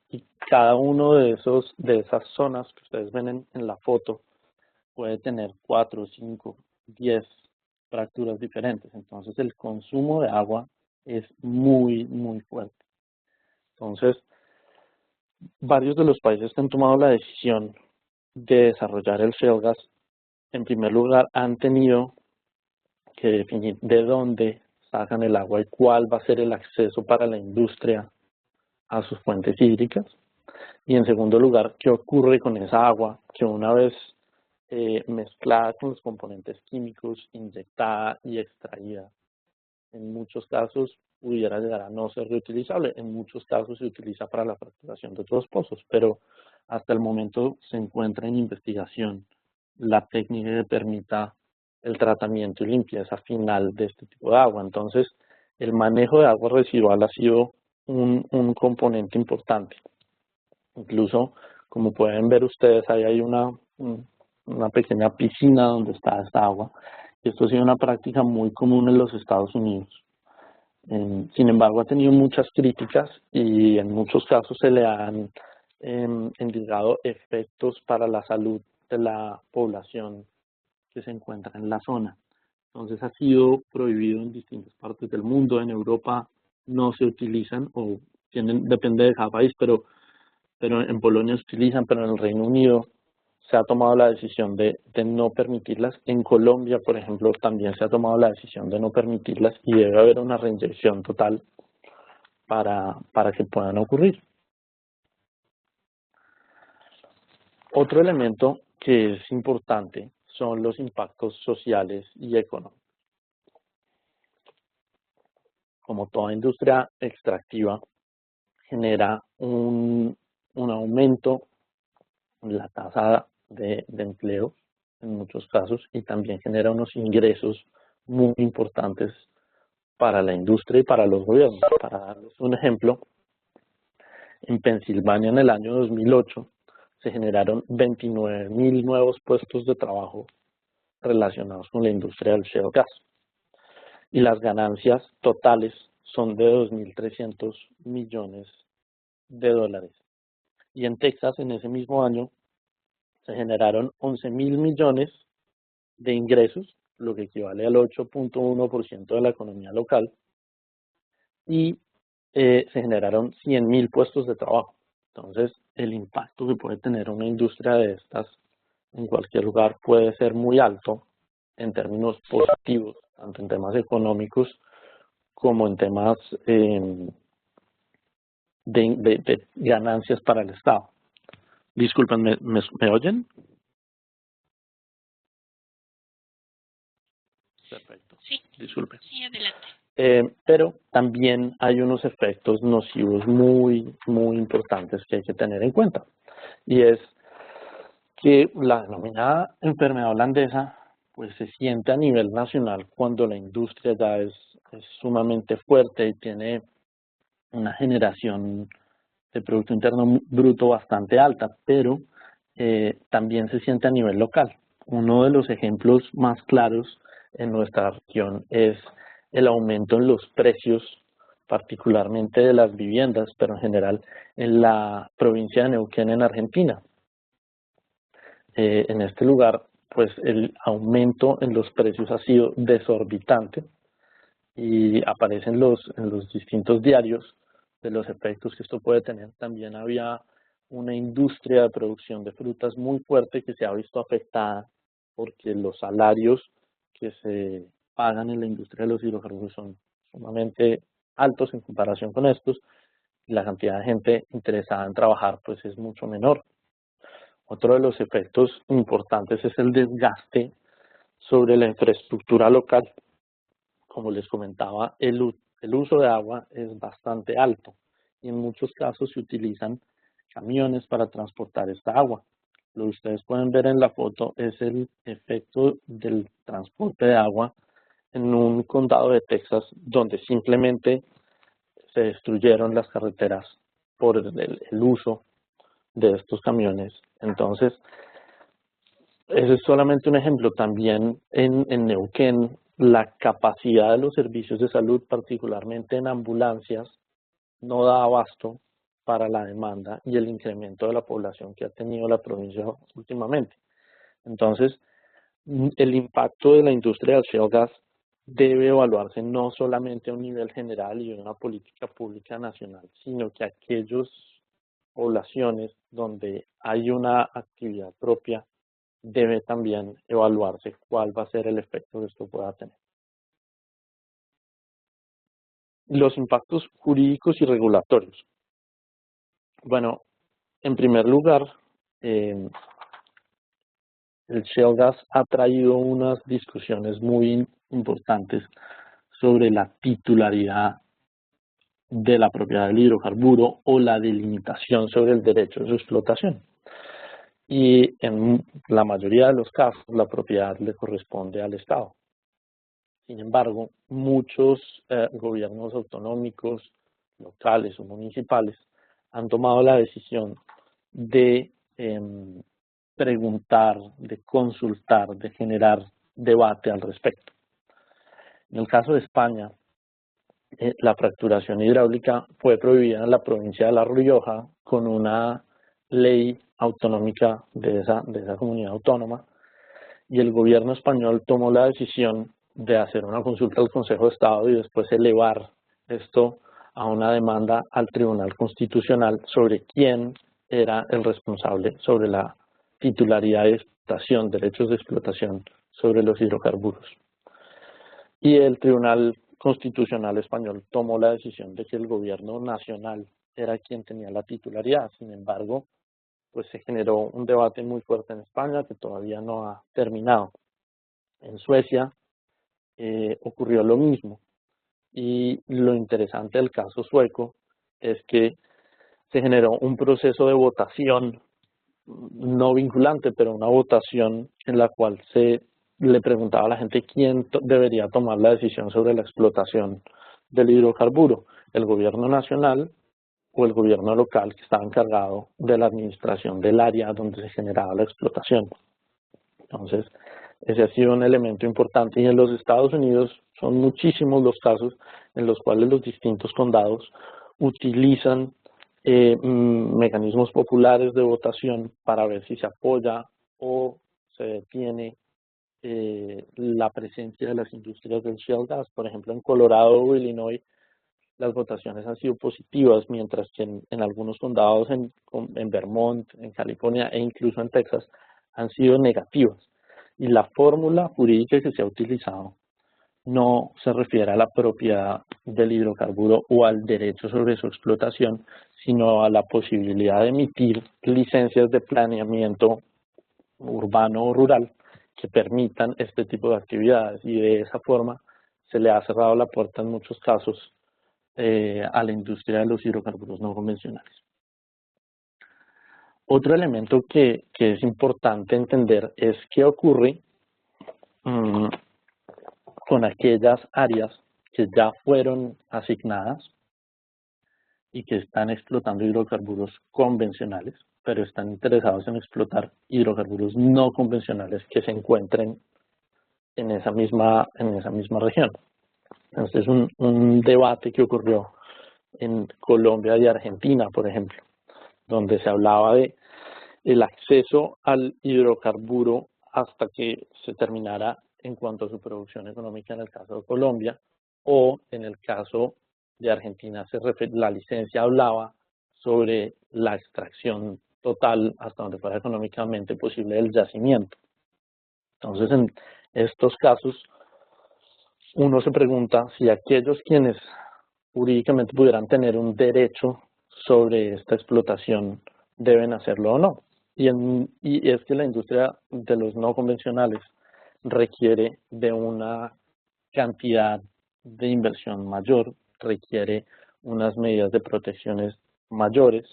Y cada uno de esas zonas que ustedes ven en la foto puede tener 4, 5, 10 fracturas diferentes. Entonces el consumo de agua es muy, muy fuerte. Entonces, varios de los países que han tomado la decisión de desarrollar el shale gas, en primer lugar, han tenido que definir de dónde sacan el agua y cuál va a ser el acceso para la industria a sus fuentes hídricas. Y en segundo lugar, qué ocurre con esa agua que una vez mezclada con los componentes químicos, inyectada y extraída, en muchos casos pudiera llegar a no ser reutilizable. En muchos casos se utiliza para la fracturación de otros pozos, pero hasta el momento se encuentra en investigación la técnica que permita el tratamiento y limpieza final de este tipo de agua. Entonces, el manejo de agua residual ha sido un componente importante. Incluso, como pueden ver ustedes, ahí hay una pequeña piscina donde está esta agua. Esto ha sido una práctica muy común en los Estados Unidos. Sin embargo, ha tenido muchas críticas y en muchos casos se le han endilgado efectos para la salud de la población que se encuentra en la zona. Entonces ha sido prohibido en distintas partes del mundo. En Europa no se utilizan o depende de cada país, pero en Polonia se utilizan, pero en el Reino Unido se ha tomado la decisión de no permitirlas. En Colombia, por ejemplo, también se ha tomado la decisión de no permitirlas y debe haber una reinyección total para que puedan ocurrir. Otro elemento que es importante son los impactos sociales y económicos. Como toda industria extractiva, genera un aumento en la tasa de empleo en muchos casos y también genera unos ingresos muy importantes para la industria y para los gobiernos. Para darles un ejemplo, en Pensilvania en el año 2008 se generaron 29,000 nuevos puestos de trabajo relacionados con la industria del shale gas y las ganancias totales son de 2.300 millones de dólares. Y en Texas en ese mismo año se generaron 11,000 millones de ingresos, lo que equivale al 8.1% de la economía local, y se generaron 100,000 puestos de trabajo. Entonces, el impacto que puede tener una industria de estas en cualquier lugar puede ser muy alto en términos positivos, tanto en temas económicos como en temas de ganancias para el Estado. Disculpen, ¿me oyen? Perfecto. Sí, Disculpe. sí, adelante. Pero también hay unos efectos nocivos muy, muy importantes que hay que tener en cuenta. Y es que la denominada enfermedad holandesa pues se siente a nivel nacional cuando la industria ya es sumamente fuerte y tiene una generación de Producto Interno Bruto bastante alta, pero también se siente a nivel local. Uno de los ejemplos más claros en nuestra región es el aumento en los precios, particularmente de las viviendas, pero en general en la provincia de Neuquén, en Argentina. En este lugar, pues el aumento en los precios ha sido desorbitante y aparece en los distintos diarios de los efectos que esto puede tener. También había una industria de producción de frutas muy fuerte que se ha visto afectada porque los salarios que se pagan en la industria de los hidrocarburos son sumamente altos en comparación con estos y la cantidad de gente interesada en trabajar pues es mucho menor. Otro de los efectos importantes es el desgaste sobre la infraestructura local. Como les comentaba, el uso de agua es bastante alto y en muchos casos se utilizan camiones para transportar esta agua. Lo que ustedes pueden ver en la foto es el efecto del transporte de agua en un condado de Texas donde simplemente se destruyeron las carreteras por el uso de estos camiones. Entonces, ese es solamente un ejemplo. También en Neuquén, la capacidad de los servicios de salud, particularmente en ambulancias, no da abasto para la demanda y el incremento de la población que ha tenido la provincia últimamente. Entonces, el impacto de la industria del shale gas debe evaluarse no solamente a un nivel general y de una política pública nacional, sino que aquellas poblaciones donde hay una actividad propia debe también evaluarse cuál va a ser el efecto que esto pueda tener. Los impactos jurídicos y regulatorios. Bueno, en primer lugar, el shale gas ha traído unas discusiones muy importantes sobre la titularidad de la propiedad del hidrocarburo o la delimitación sobre el derecho de su explotación. Y en la mayoría de los casos la propiedad le corresponde al Estado. Sin embargo, muchos gobiernos autonómicos, locales o municipales han tomado la decisión de preguntar, de consultar, de generar debate al respecto. En el caso de España, la fracturación hidráulica fue prohibida en la provincia de La Rioja con una ley autonómica de esa comunidad autónoma y el gobierno español tomó la decisión de hacer una consulta al Consejo de Estado y después elevar esto a una demanda al Tribunal Constitucional sobre quién era el responsable sobre la titularidad de explotación, derechos de explotación sobre los hidrocarburos. Y el Tribunal Constitucional español tomó la decisión de que el gobierno nacional era quien tenía la titularidad. Sin embargo, pues se generó un debate muy fuerte en España que todavía no ha terminado. En Suecia ocurrió lo mismo y lo interesante del caso sueco es que se generó un proceso de votación no vinculante, pero una votación en la cual se le preguntaba a la gente quién debería tomar la decisión sobre la explotación del hidrocarburo, el gobierno nacional o el gobierno local que estaba encargado de la administración del área donde se generaba la explotación. Entonces, ese ha sido un elemento importante y en los Estados Unidos son muchísimos los casos en los cuales los distintos condados utilizan mecanismos populares de votación para ver si se apoya o se detiene la presencia de las industrias del shale gas. Por ejemplo, en Colorado o Illinois las votaciones han sido positivas, mientras que en algunos condados en Vermont, en California e incluso en Texas han sido negativas. Y la fórmula jurídica que se ha utilizado no se refiere a la propiedad del hidrocarburo o al derecho sobre su explotación, sino a la posibilidad de emitir licencias de planeamiento urbano o rural que permitan este tipo de actividades, y de esa forma se le ha cerrado la puerta en muchos casos a la industria de los hidrocarburos no convencionales. Otro elemento que es importante entender es qué ocurre con aquellas áreas que ya fueron asignadas y que están explotando hidrocarburos convencionales, pero están interesados en explotar hidrocarburos no convencionales que se encuentren en esa misma región. Entonces, un debate que ocurrió en Colombia y Argentina, por ejemplo, donde se hablaba de el acceso al hidrocarburo hasta que se terminara en cuanto a su producción económica en el caso de Colombia, o en el caso de Argentina la licencia hablaba sobre la extracción total hasta donde fuera económicamente posible del yacimiento. Entonces, en estos casos, uno se pregunta si aquellos quienes jurídicamente pudieran tener un derecho sobre esta explotación deben hacerlo o no. Y es que la industria de los no convencionales requiere de una cantidad de inversión mayor, requiere unas medidas de protecciones mayores,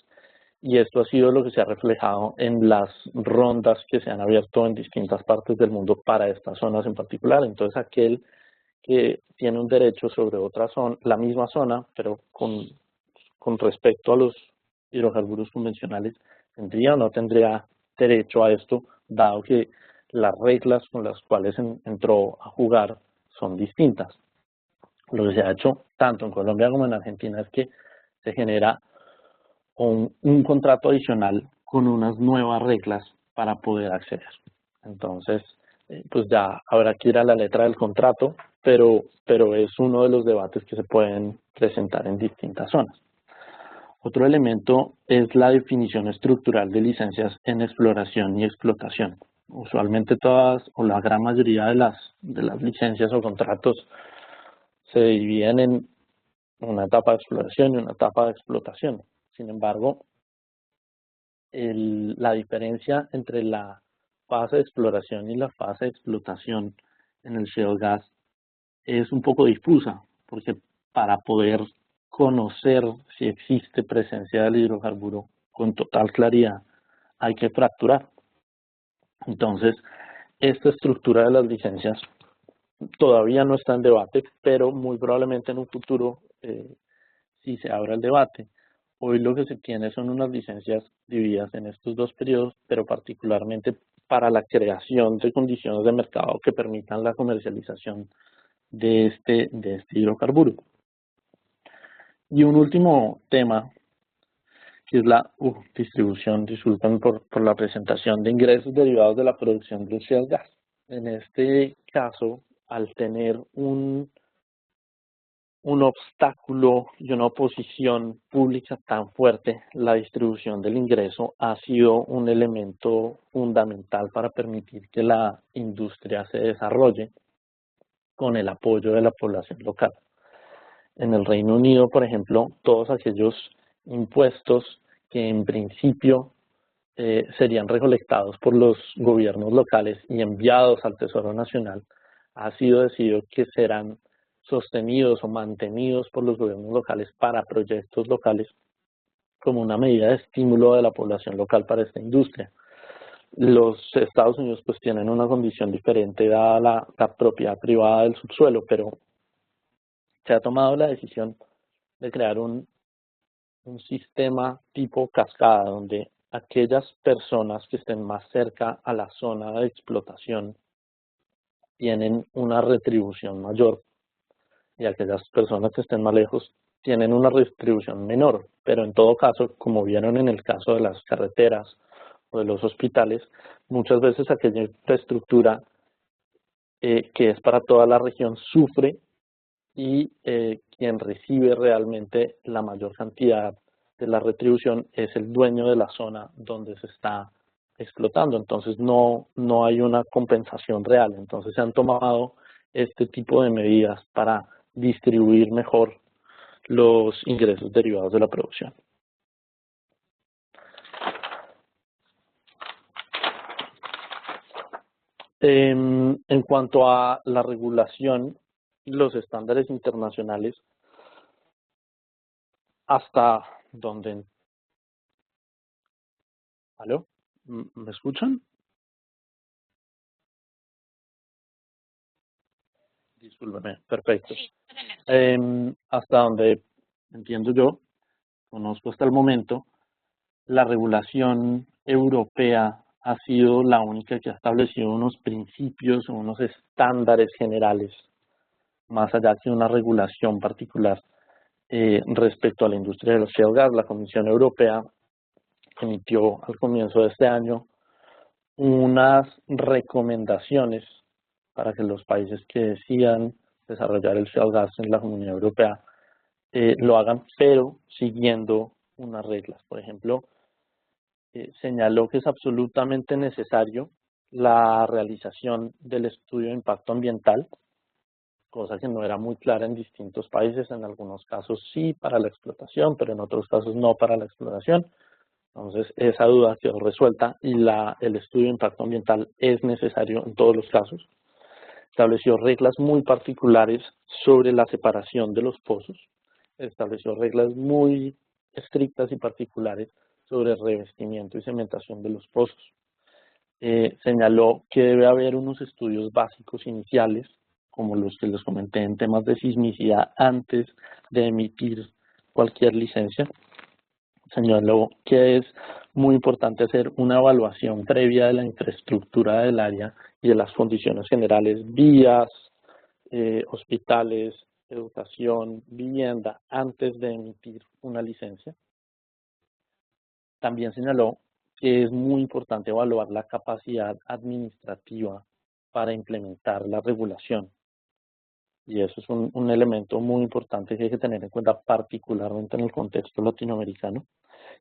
y esto ha sido lo que se ha reflejado en las rondas que se han abierto en distintas partes del mundo para estas zonas en particular. Entonces, aquel que tiene un derecho sobre otra zona, la misma zona, pero con respecto a los hidrocarburos convencionales, ¿tendría o no tendría derecho a esto, dado que las reglas con las cuales entró a jugar son distintas? Lo que se ha hecho tanto en Colombia como en Argentina es que se genera un contrato adicional con unas nuevas reglas para poder acceder. Entonces, pues ya habrá que ir a la letra del contrato, pero es uno de los debates que se pueden presentar en distintas zonas. Otro elemento es la definición estructural de licencias en exploración y explotación. Usualmente todas o la gran mayoría de las licencias o contratos se dividen en una etapa de exploración y una etapa de explotación. Sin embargo, la diferencia entre la fase de exploración y la fase de explotación en el shale gas es un poco difusa, porque para poder conocer si existe presencia del hidrocarburo con total claridad hay que fracturar. Entonces, esta estructura de las licencias todavía no está en debate, pero muy probablemente en un futuro sí se abra el debate. Hoy lo que se tiene son unas licencias divididas en estos dos periodos, pero particularmente para la creación de condiciones de mercado que permitan la comercialización de este hidrocarburo. Y un último tema, que es la distribución, disculpen por la presentación, de ingresos derivados de la producción del shale gas. En este caso, al tener un obstáculo y una oposición pública tan fuerte, la distribución del ingreso ha sido un elemento fundamental para permitir que la industria se desarrolle con el apoyo de la población local. En el Reino Unido, por ejemplo, todos aquellos impuestos que en principio serían recolectados por los gobiernos locales y enviados al Tesoro Nacional, ha sido decidido que serán sostenidos o mantenidos por los gobiernos locales para proyectos locales como una medida de estímulo de la población local para esta industria. Los Estados Unidos pues tienen una condición diferente dada la propiedad privada del subsuelo, pero se ha tomado la decisión de crear un sistema tipo cascada donde aquellas personas que estén más cerca a la zona de explotación tienen una retribución mayor y aquellas personas que estén más lejos tienen una retribución menor. Pero en todo caso, como vieron en el caso de las carreteras o de los hospitales, muchas veces aquella infraestructura que es para toda la región sufre, y quien recibe realmente la mayor cantidad de la retribución es el dueño de la zona donde se está explotando. Entonces no hay una compensación real. Entonces se han tomado este tipo de medidas para distribuir mejor los ingresos derivados de la producción. En cuanto a la regulación y los estándares internacionales, hasta donde... ¿Aló? ¿Me escuchan? Discúlpeme, perfecto. Sí, adelante. Hasta donde entiendo yo, conozco hasta el momento, la regulación europea ha sido la única que ha establecido unos principios, unos estándares generales, más allá que una regulación particular respecto a la industria de los shale gas. La Comisión Europea emitió al comienzo de este año unas recomendaciones para que los países que decidan desarrollar el shale gas en la Comunidad Europea lo hagan, pero siguiendo unas reglas. Por ejemplo, señaló que es absolutamente necesario la realización del estudio de impacto ambiental, cosa que no era muy clara en distintos países, en algunos casos sí para la explotación, pero en otros casos no para la explotación. Entonces, esa duda quedó resuelta y el estudio de impacto ambiental es necesario en todos los casos. Estableció reglas muy particulares sobre la separación de los pozos. Estableció reglas muy estrictas y particulares sobre el revestimiento y cementación de los pozos. Señaló que debe haber unos estudios básicos iniciales, como los que les comenté en temas de sismicidad antes de emitir cualquier licencia. Señaló que es muy importante hacer una evaluación previa de la infraestructura del área y de las condiciones generales, vías, hospitales, educación, vivienda, antes de emitir una licencia. También señaló que es muy importante evaluar la capacidad administrativa para implementar la regulación. Y eso es un elemento muy importante que hay que tener en cuenta, particularmente en el contexto latinoamericano.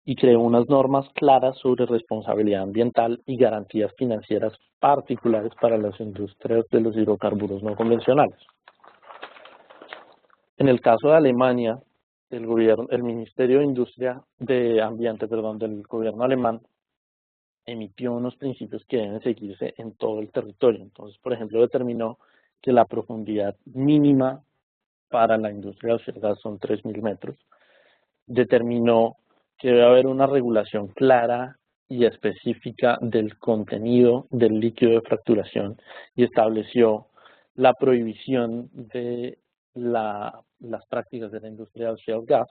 Y creó unas normas claras sobre responsabilidad ambiental y garantías financieras particulares para las industrias de los hidrocarburos no convencionales. En el caso de Alemania, el Ministerio de Industria de Ambiente, del gobierno alemán, emitió unos principios que deben seguirse en todo el territorio. Entonces, por ejemplo, determinó que la profundidad mínima para la industria de los gas son 3.000 metros. Determinó que debe haber una regulación clara y específica del contenido del líquido de fracturación y estableció la prohibición de las prácticas de la industria del shale gas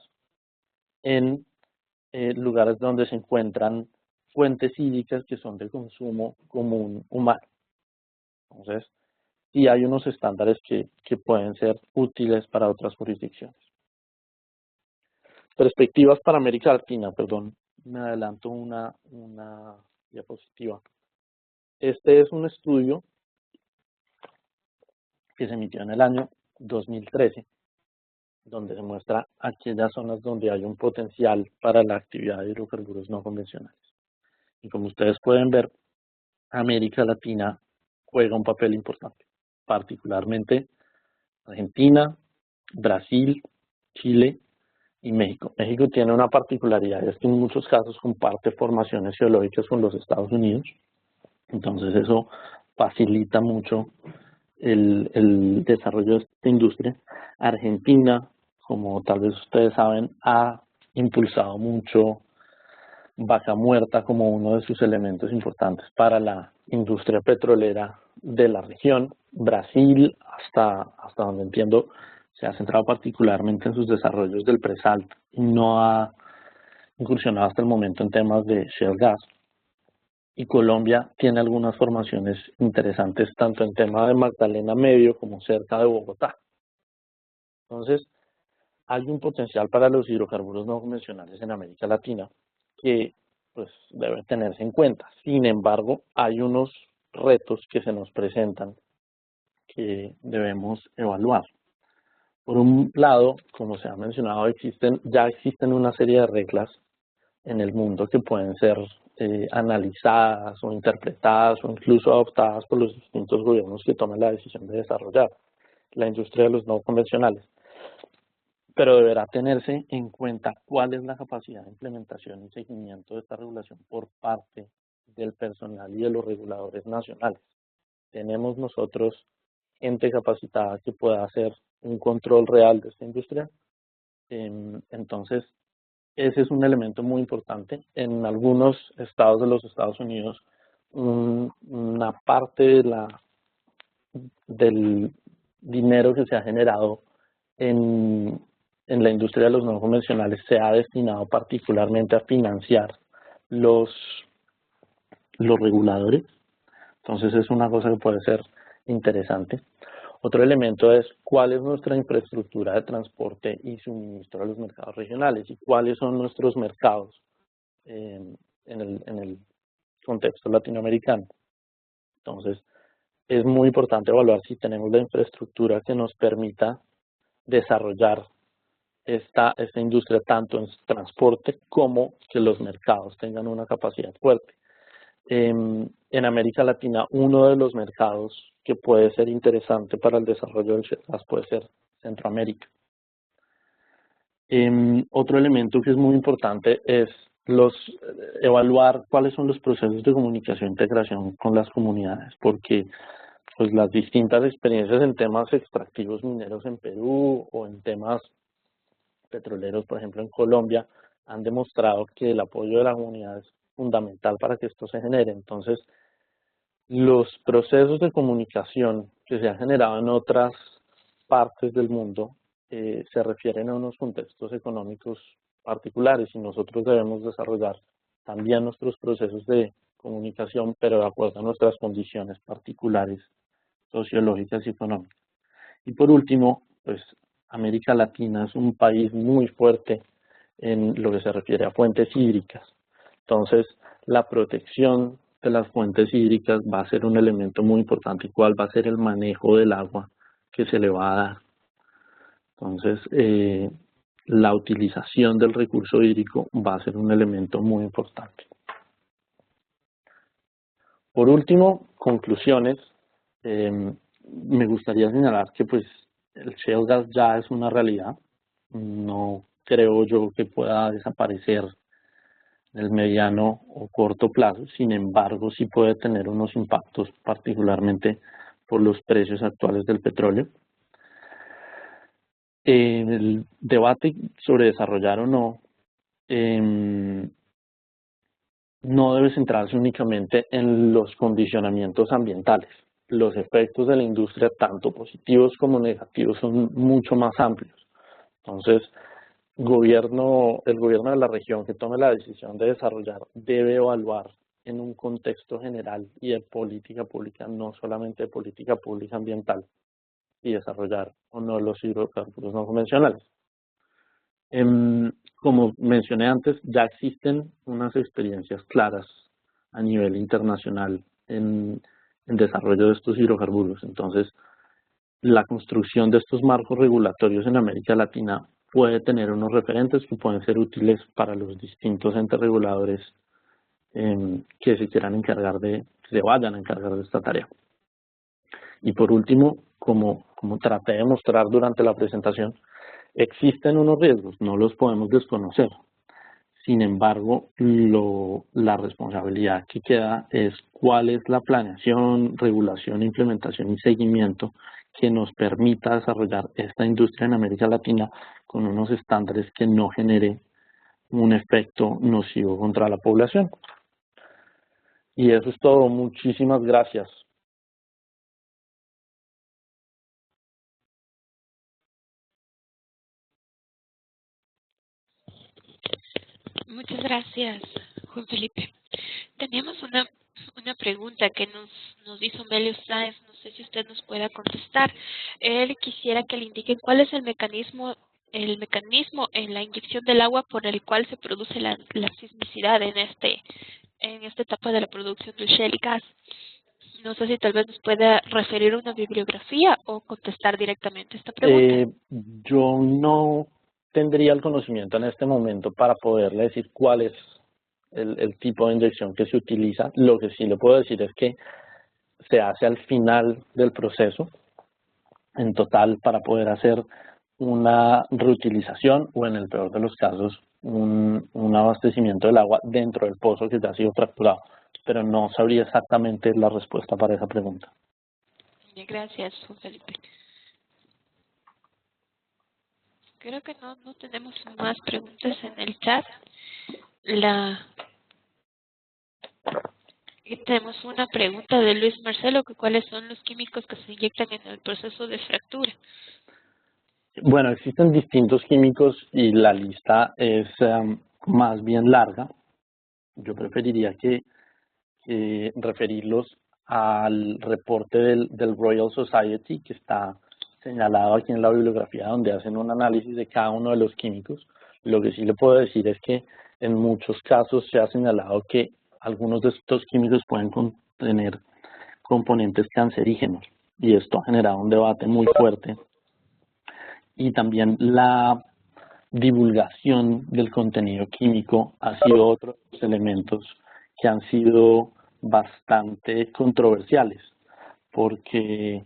en lugares donde se encuentran fuentes hídricas que son de consumo común humano. Entonces, sí hay unos estándares que pueden ser útiles para otras jurisdicciones. Perspectivas para América Latina, perdón, me adelanto una diapositiva. Este es un estudio que se emitió en el año 2013, donde se muestra aquellas zonas donde hay un potencial para la actividad de hidrocarburos no convencionales. Y como ustedes pueden ver, América Latina juega un papel importante, particularmente Argentina, Brasil, Chile y México. México tiene una particularidad, es que en muchos casos comparte formaciones geológicas con los Estados Unidos, entonces eso facilita mucho el desarrollo de esta industria. Argentina, como tal vez ustedes saben, ha impulsado mucho Vaca Muerta como uno de sus elementos importantes para la industria petrolera de la región. Brasil, hasta donde entiendo, se ha centrado particularmente en sus desarrollos del presalt y no ha incursionado hasta el momento en temas de shale gas. Y Colombia tiene algunas formaciones interesantes tanto en tema de Magdalena Medio como cerca de Bogotá. Entonces, hay un potencial para los hidrocarburos no convencionales en América Latina que pues debe tenerse en cuenta. Sin embargo, hay unos retos que se nos presentan que debemos evaluar. Por un lado, como se ha mencionado, ya existen una serie de reglas en el mundo que pueden ser analizadas o interpretadas o incluso adoptadas por los distintos gobiernos que toman la decisión de desarrollar la industria de los no convencionales. Pero deberá tenerse en cuenta cuál es la capacidad de implementación y seguimiento de esta regulación por parte del personal y de los reguladores nacionales. tenemos nosotros gente capacitada que pueda hacer un control real de esta industria. Entonces, ese es un elemento muy importante. En algunos estados de los Estados Unidos, una parte del dinero que se ha generado en la industria de los no convencionales se ha destinado particularmente a financiar los reguladores. Entonces es una cosa que puede ser interesante. Otro elemento es cuál es nuestra infraestructura de transporte y suministro a los mercados regionales y cuáles son nuestros mercados en el contexto latinoamericano. Entonces, es muy importante evaluar si tenemos la infraestructura que nos permita desarrollar esta industria tanto en transporte como que los mercados tengan una capacidad fuerte. En América Latina, uno de los mercados que puede ser interesante para el desarrollo del shale gas puede ser Centroamérica. Otro elemento que es muy importante es evaluar cuáles son los procesos de comunicación e integración con las comunidades, porque pues las distintas experiencias en temas extractivos mineros en Perú o en temas petroleros, por ejemplo en Colombia, han demostrado que el apoyo de la comunidad es fundamental para que esto se genere. Entonces, los procesos de comunicación que se han generado en otras partes del mundo se refieren a unos contextos económicos particulares y nosotros debemos desarrollar también nuestros procesos de comunicación, pero de acuerdo a nuestras condiciones particulares sociológicas y económicas. Y por último, pues América Latina es un país muy fuerte en lo que se refiere a fuentes hídricas. Entonces, la protección de las fuentes hídricas va a ser un elemento muy importante. ¿Y cuál va a ser el manejo del agua que se le va a dar? Entonces, la utilización del recurso hídrico va a ser un elemento muy importante. Por último, conclusiones. Me gustaría señalar que pues el shale gas ya es una realidad. No creo yo que pueda desaparecer en el mediano o corto plazo. Sin embargo, sí puede tener unos impactos, particularmente por los precios actuales del petróleo. El debate sobre desarrollar o no no debe centrarse únicamente en los condicionamientos ambientales. Los efectos de la industria, tanto positivos como negativos, son mucho más amplios. Entonces, el gobierno de la región que tome la decisión de desarrollar debe evaluar en un contexto general y de política pública, no solamente de política pública ambiental, y desarrollar o no los hidrocarburos no convencionales. Como mencioné antes, ya existen unas experiencias claras a nivel internacional en desarrollo de estos hidrocarburos. Entonces, la construcción de estos marcos regulatorios en América Latina puede tener unos referentes que pueden ser útiles para los distintos entes reguladores que se quieran encargar que se vayan a encargar de esta tarea. Y por último, como traté de mostrar durante la presentación, existen unos riesgos, no los podemos desconocer. Sin embargo, la responsabilidad que queda es cuál es la planeación, regulación, implementación y seguimiento que nos permita desarrollar esta industria en América Latina con unos estándares que no genere un efecto nocivo contra la población. Y eso es todo. Muchísimas gracias. Muchas gracias, Juan Felipe. Teníamos una pregunta que nos hizo Melio Sáenz, no sé si usted nos pueda contestar. Él quisiera que le indique cuál es el mecanismo en la inyección del agua por el cual se produce la sismicidad en esta etapa de la producción del shale gas. No sé si tal vez nos pueda referir a una bibliografía o contestar directamente esta pregunta. Yo no tendría el conocimiento en este momento para poderle decir cuál es el tipo de inyección que se utiliza. Lo que sí le puedo decir es que se hace al final del proceso, en total, para poder hacer una reutilización o en el peor de los casos un abastecimiento del agua dentro del pozo que ya ha sido fracturado, pero no sabría exactamente la respuesta para esa pregunta. Bien, gracias, Juan Felipe. Creo que no tenemos más preguntas en el chat. Y tenemos una pregunta de Luis Marcelo, que cuáles son los químicos que se inyectan en el proceso de fractura. Bueno, existen distintos químicos y la lista es más bien larga. Yo preferiría que referirlos al reporte del Royal Society, que está señalado aquí en la bibliografía, donde hacen un análisis de cada uno de los químicos. Lo que sí le puedo decir es que en muchos casos se ha señalado que algunos de estos químicos pueden contener componentes cancerígenos, y esto ha generado un debate muy fuerte. Y también la divulgación del contenido químico ha sido otro de los elementos que han sido bastante controversiales, porque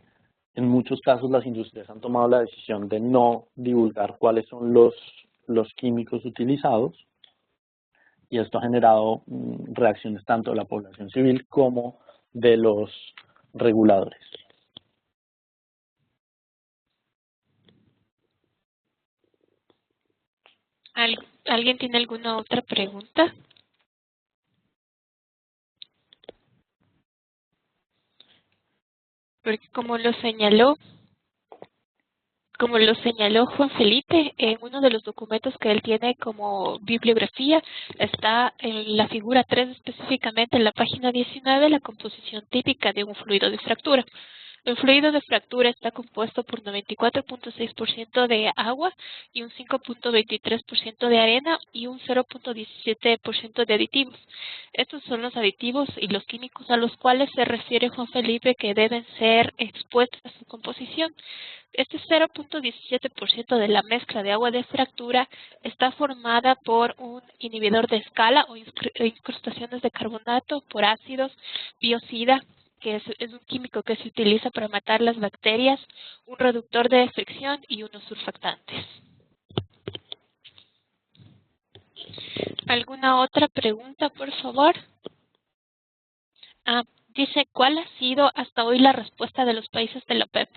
en muchos casos las industrias han tomado la decisión de no divulgar cuáles son los químicos utilizados, y esto ha generado reacciones tanto de la población civil como de los reguladores. ¿Alguien tiene alguna otra pregunta? Porque como lo señaló Juan Felipe, en uno de los documentos que él tiene como bibliografía, está en la figura 3, específicamente en la página 19, la composición típica de un fluido de fractura. El fluido de fractura está compuesto por 94.6% de agua y un 5.23% de arena y un 0.17% de aditivos. Estos son los aditivos y los químicos a los cuales se refiere Juan Felipe que deben ser expuestos a su composición. Este 0.17% de la mezcla de agua de fractura está formada por un inhibidor de escala o incrustaciones de carbonato, por ácidos, biocida, que es un químico que se utiliza para matar las bacterias, un reductor de fricción y unos surfactantes. ¿Alguna otra pregunta, por favor? Dice, ¿cuál ha sido hasta hoy la respuesta de los países de la OPEP?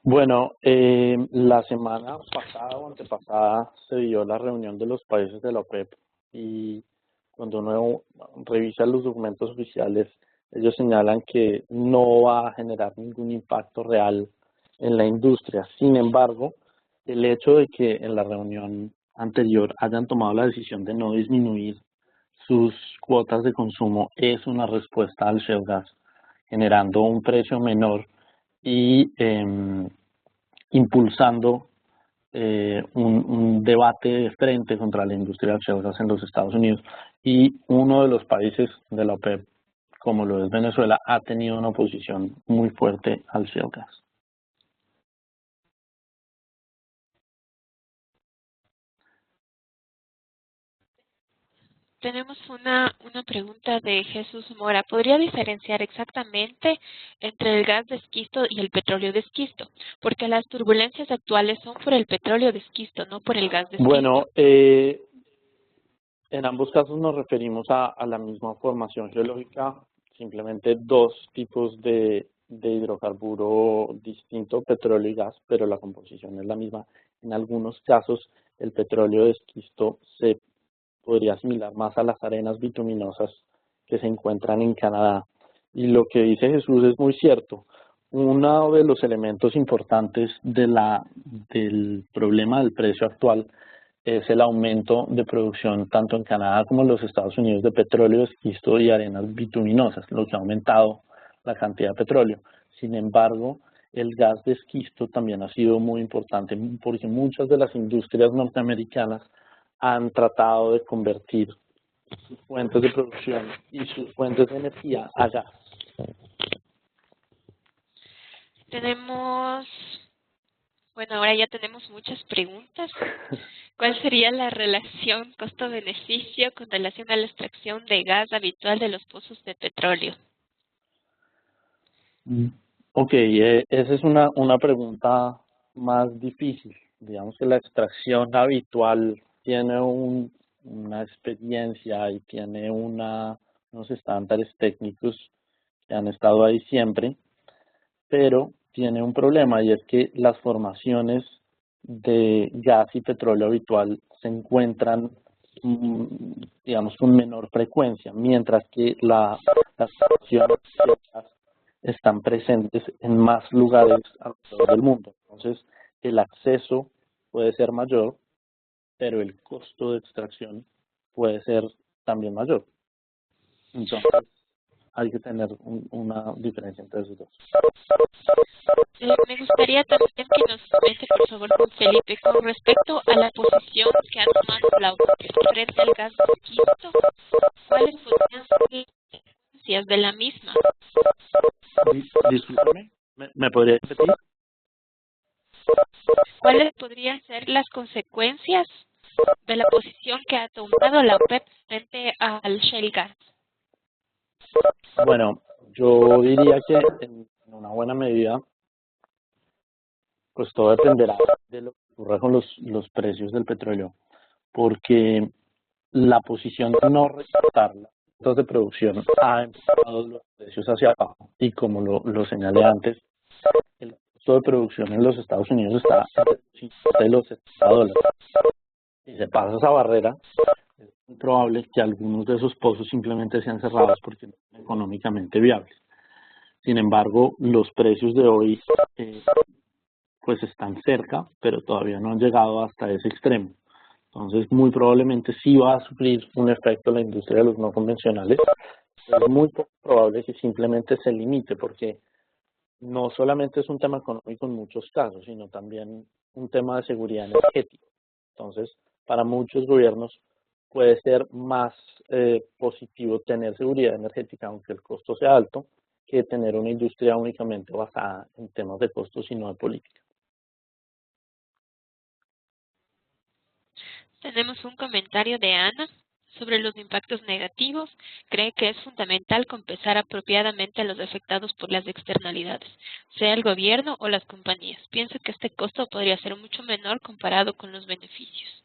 Bueno, la semana pasada o antepasada se dio la reunión de los países de la OPEP, y cuando uno revisa los documentos oficiales, ellos señalan que no va a generar ningún impacto real en la industria. Sin embargo, el hecho de que en la reunión anterior hayan tomado la decisión de no disminuir sus cuotas de consumo es una respuesta al shale gas, generando un precio menor y impulsando un debate de frente contra la industria del shale gas en los Estados Unidos. Y uno de los países de la OPEP, como lo es Venezuela, ha tenido una oposición muy fuerte al shale gas. Tenemos una pregunta de Jesús Mora. ¿Podría diferenciar exactamente entre el gas de esquisto y el petróleo de esquisto? Porque las turbulencias actuales son por el petróleo de esquisto, no por el gas de esquisto. Bueno, en ambos casos nos referimos a la misma formación geológica, simplemente dos tipos de hidrocarburo distinto, petróleo y gas, pero la composición es la misma. En algunos casos el petróleo de esquisto se podría asimilar más a las arenas bituminosas que se encuentran en Canadá. Y lo que dice Jesús es muy cierto. Uno de los elementos importantes del problema del precio actual es el aumento de producción tanto en Canadá como en los Estados Unidos de petróleo, esquisto y arenas bituminosas, lo que ha aumentado la cantidad de petróleo. Sin embargo, el gas de esquisto también ha sido muy importante porque muchas de las industrias norteamericanas han tratado de convertir sus fuentes de producción y sus fuentes de energía a gas. Bueno, ahora ya tenemos muchas preguntas. ¿Cuál sería la relación costo-beneficio con relación a la extracción de gas habitual de los pozos de petróleo? Ok, esa es una pregunta más difícil. Digamos que la extracción habitual tiene una experiencia y tiene unos estándares técnicos que han estado ahí siempre. pero tiene un problema y es que las formaciones de gas y petróleo habitual se encuentran, digamos, con menor frecuencia, mientras que las formaciones de gas están presentes en más lugares alrededor del mundo. Entonces, el acceso puede ser mayor, pero el costo de extracción puede ser también mayor. Entonces, hay que tener una diferencia entre esos dos. Me gustaría también que nos comente, por favor, con Felipe, con respecto a la posición que ha tomado la OPEP frente al gas de esquisto, ¿cuáles podrían ser las consecuencias de la misma? Discúlpame, ¿me podría repetir? ¿Cuáles podrían ser las consecuencias de la posición que ha tomado la OPEP frente al shale gas? Bueno, yo diría que en una buena medida, pues todo dependerá de lo que ocurra con los precios del petróleo, porque la posición de no respetar las costos de producción ha empujado los precios hacia abajo y como lo señalé antes, el costo de producción en los Estados Unidos está entre los $70. Si se pasa esa barrera, es muy probable que algunos de esos pozos simplemente sean cerrados porque no son económicamente viables. Sin embargo, los precios de hoy pues están cerca, pero todavía no han llegado hasta ese extremo. Entonces, muy probablemente sí va a sufrir un efecto en la industria de los no convencionales. Es muy poco probable que simplemente se limite, porque no solamente es un tema económico en muchos casos, sino también un tema de seguridad energética. Entonces, para muchos gobiernos puede ser más positivo tener seguridad energética, aunque el costo sea alto, que tener una industria únicamente basada en temas de costos y no de política. Tenemos un comentario de Ana sobre los impactos negativos. Cree que es fundamental compensar apropiadamente a los afectados por las externalidades, sea el gobierno o las compañías. Pienso que este costo podría ser mucho menor comparado con los beneficios.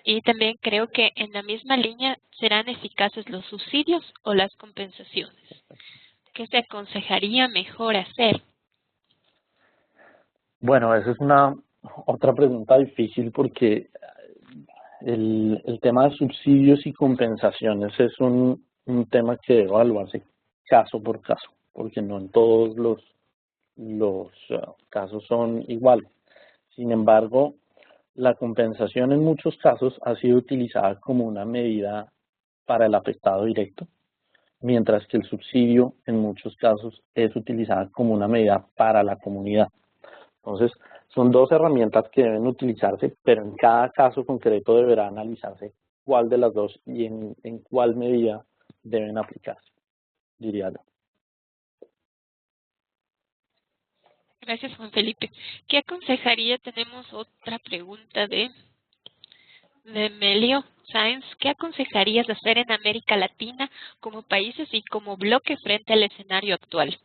Y también creo que en la misma línea serán eficaces los subsidios o las compensaciones. ¿Qué se aconsejaría mejor hacer? Bueno, esa es una otra pregunta difícil porque el tema de subsidios y compensaciones es un tema que debe evaluarse caso por caso, porque no en todos los casos son iguales. Sin embargo, la compensación en muchos casos ha sido utilizada como una medida para el afectado directo, mientras que el subsidio en muchos casos es utilizada como una medida para la comunidad. Entonces, son dos herramientas que deben utilizarse, pero en cada caso concreto deberá analizarse cuál de las dos y en cuál medida deben aplicarse, diría yo. Gracias, Juan Felipe. ¿Qué aconsejaría? Tenemos otra pregunta de Melio Sáenz. ¿Qué aconsejarías hacer en América Latina como países y como bloque frente al escenario actual?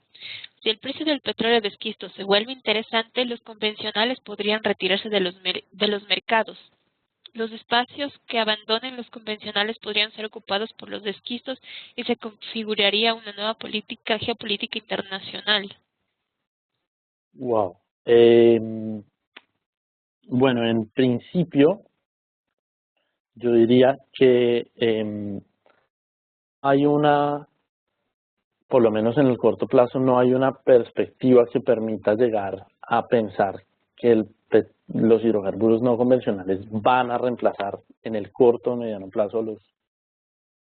Si el precio del petróleo de esquisto se vuelve interesante, los convencionales podrían retirarse de los mercados. Los espacios que abandonen los convencionales podrían ser ocupados por los de esquistos y se configuraría una nueva geopolítica internacional. Wow. Bueno, en principio, yo diría que hay por lo menos en el corto plazo, no hay una perspectiva que permita llegar a pensar que los hidrocarburos no convencionales van a reemplazar en el corto o mediano plazo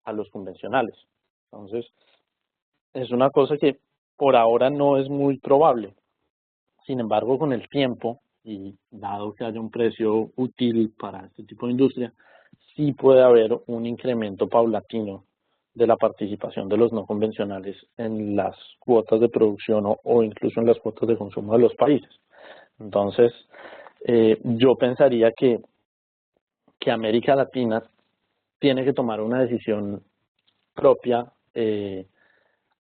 a los convencionales. Entonces, es una cosa que por ahora no es muy probable. Sin embargo, con el tiempo, y dado que haya un precio útil para este tipo de industria, sí puede haber un incremento paulatino de la participación de los no convencionales en las cuotas de producción o incluso en las cuotas de consumo de los países. Entonces, yo pensaría que América Latina tiene que tomar una decisión propia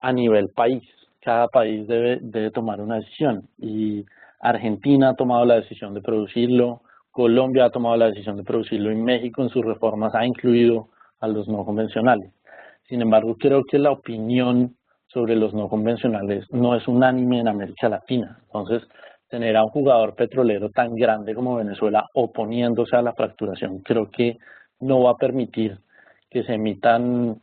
a nivel país. Cada país debe tomar una decisión y Argentina ha tomado la decisión de producirlo, Colombia ha tomado la decisión de producirlo y México en sus reformas ha incluido a los no convencionales. Sin embargo, creo que la opinión sobre los no convencionales no es unánime en América Latina. Entonces, tener a un jugador petrolero tan grande como Venezuela oponiéndose a la fracturación creo que no va a permitir que se emitan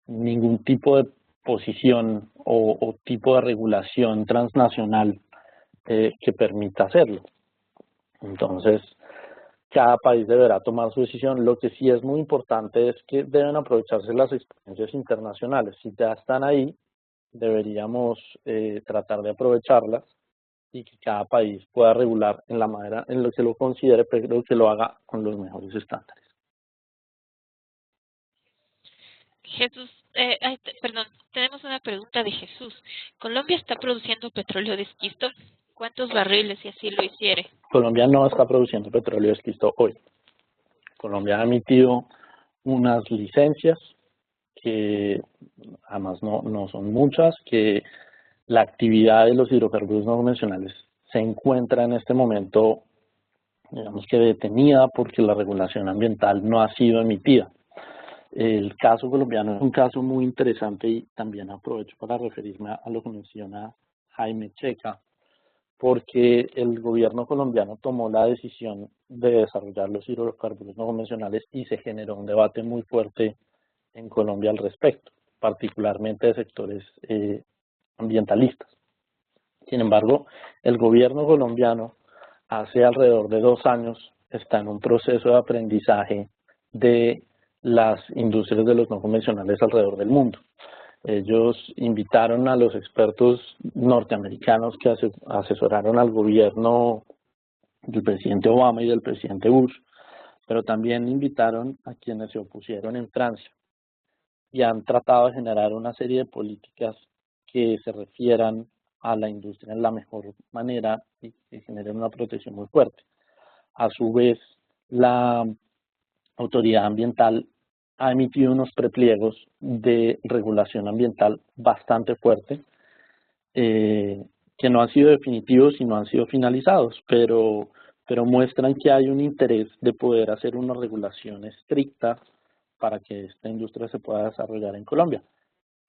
ningún tipo de posición o tipo de regulación transnacional que permita hacerlo. Entonces, cada país deberá tomar su decisión. Lo que sí es muy importante es que deben aprovecharse las experiencias internacionales. Si ya están ahí, deberíamos tratar de aprovecharlas y que cada país pueda regular en la manera en lo que lo considere, pero que lo haga con los mejores estándares. Jesús, perdón, tenemos una pregunta de Jesús. ¿Colombia está produciendo petróleo de esquisto? ¿Cuántos barriles si así lo hiciere? Colombia no está produciendo petróleo de esquisto hoy. Colombia ha emitido unas licencias que además no son muchas, que la actividad de los hidrocarburos no convencionales se encuentra en este momento, digamos que detenida porque la regulación ambiental no ha sido emitida. El caso colombiano es un caso muy interesante y también aprovecho para referirme a lo que menciona Jaime Checa, porque el gobierno colombiano tomó la decisión de desarrollar los hidrocarburos no convencionales y se generó un debate muy fuerte en Colombia al respecto, particularmente de sectores ambientalistas. Sin embargo, el gobierno colombiano hace alrededor de 2 años está en un proceso de aprendizaje de las industrias de los no convencionales alrededor del mundo. Ellos invitaron a los expertos norteamericanos que asesoraron al gobierno del presidente Obama y del presidente Bush, pero también invitaron a quienes se opusieron en Francia y han tratado de generar una serie de políticas que se refieran a la industria en la mejor manera y que generen una protección muy fuerte. A su vez, la autoridad ambiental ha emitido unos prepliegos de regulación ambiental bastante fuerte, que no han sido definitivos y no han sido finalizados, pero muestran que hay un interés de poder hacer una regulación estricta para que esta industria se pueda desarrollar en Colombia,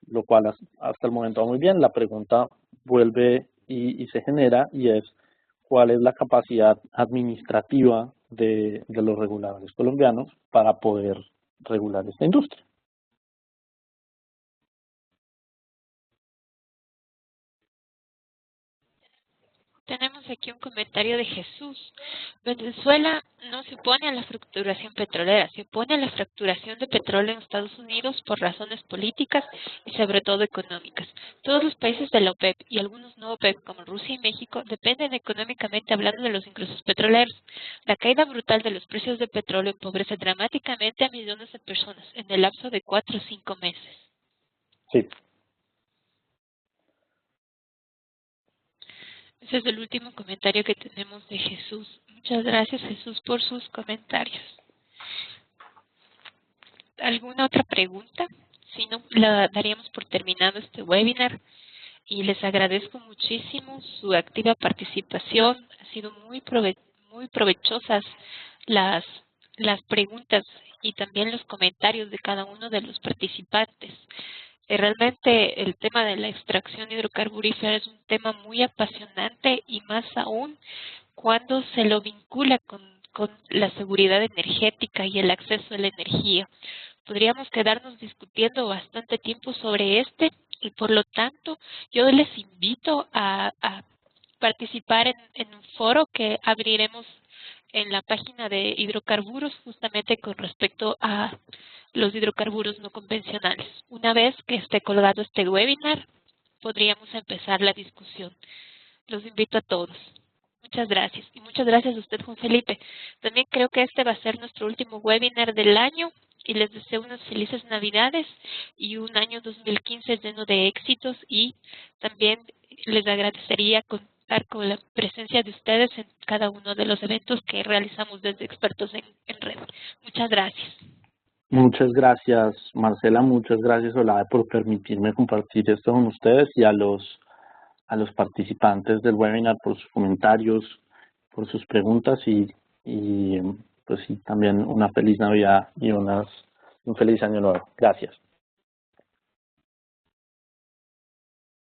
lo cual hasta el momento va muy bien. La pregunta vuelve y se genera, y es cuál es la capacidad administrativa de los reguladores colombianos para poder regular esta industria. Tenemos aquí un comentario de Jesús. Venezuela no se opone a la fracturación petrolera, se opone a la fracturación de petróleo en Estados Unidos por razones políticas y sobre todo económicas. Todos los países de la OPEP y algunos no OPEP, como Rusia y México, dependen económicamente hablando de los ingresos petroleros. La caída brutal de los precios de petróleo empobrece dramáticamente a millones de personas en el lapso de 4 o 5 meses. Sí. Ese es el último comentario que tenemos de Jesús. Muchas gracias, Jesús, por sus comentarios. ¿Alguna otra pregunta? Si no, la daríamos por terminado este webinar. Y les agradezco muchísimo su activa participación. Ha sido muy provechosas las preguntas y también los comentarios de cada uno de los participantes. Realmente el tema de la extracción hidrocarburífera es un tema muy apasionante y más aún cuando se lo vincula con la seguridad energética y el acceso a la energía. Podríamos quedarnos discutiendo bastante tiempo sobre y por lo tanto yo les invito a participar en un foro que abriremos en la página de hidrocarburos justamente con respecto a los hidrocarburos no convencionales. Una vez que esté colgado este webinar, podríamos empezar la discusión. Los invito a todos. Muchas gracias. Y muchas gracias a usted, Juan Felipe. También creo que este va a ser nuestro último webinar del año y les deseo unas felices Navidades y un año 2015 lleno de éxitos, y también les agradecería contar con la presencia de ustedes en cada uno de los eventos que realizamos desde Expertos en Red. Muchas gracias. Muchas gracias, Marcela. Muchas gracias, Olave, por permitirme compartir esto con ustedes, y a los participantes del webinar por sus comentarios, por sus preguntas, y pues sí, también una feliz Navidad y un feliz año nuevo. Gracias.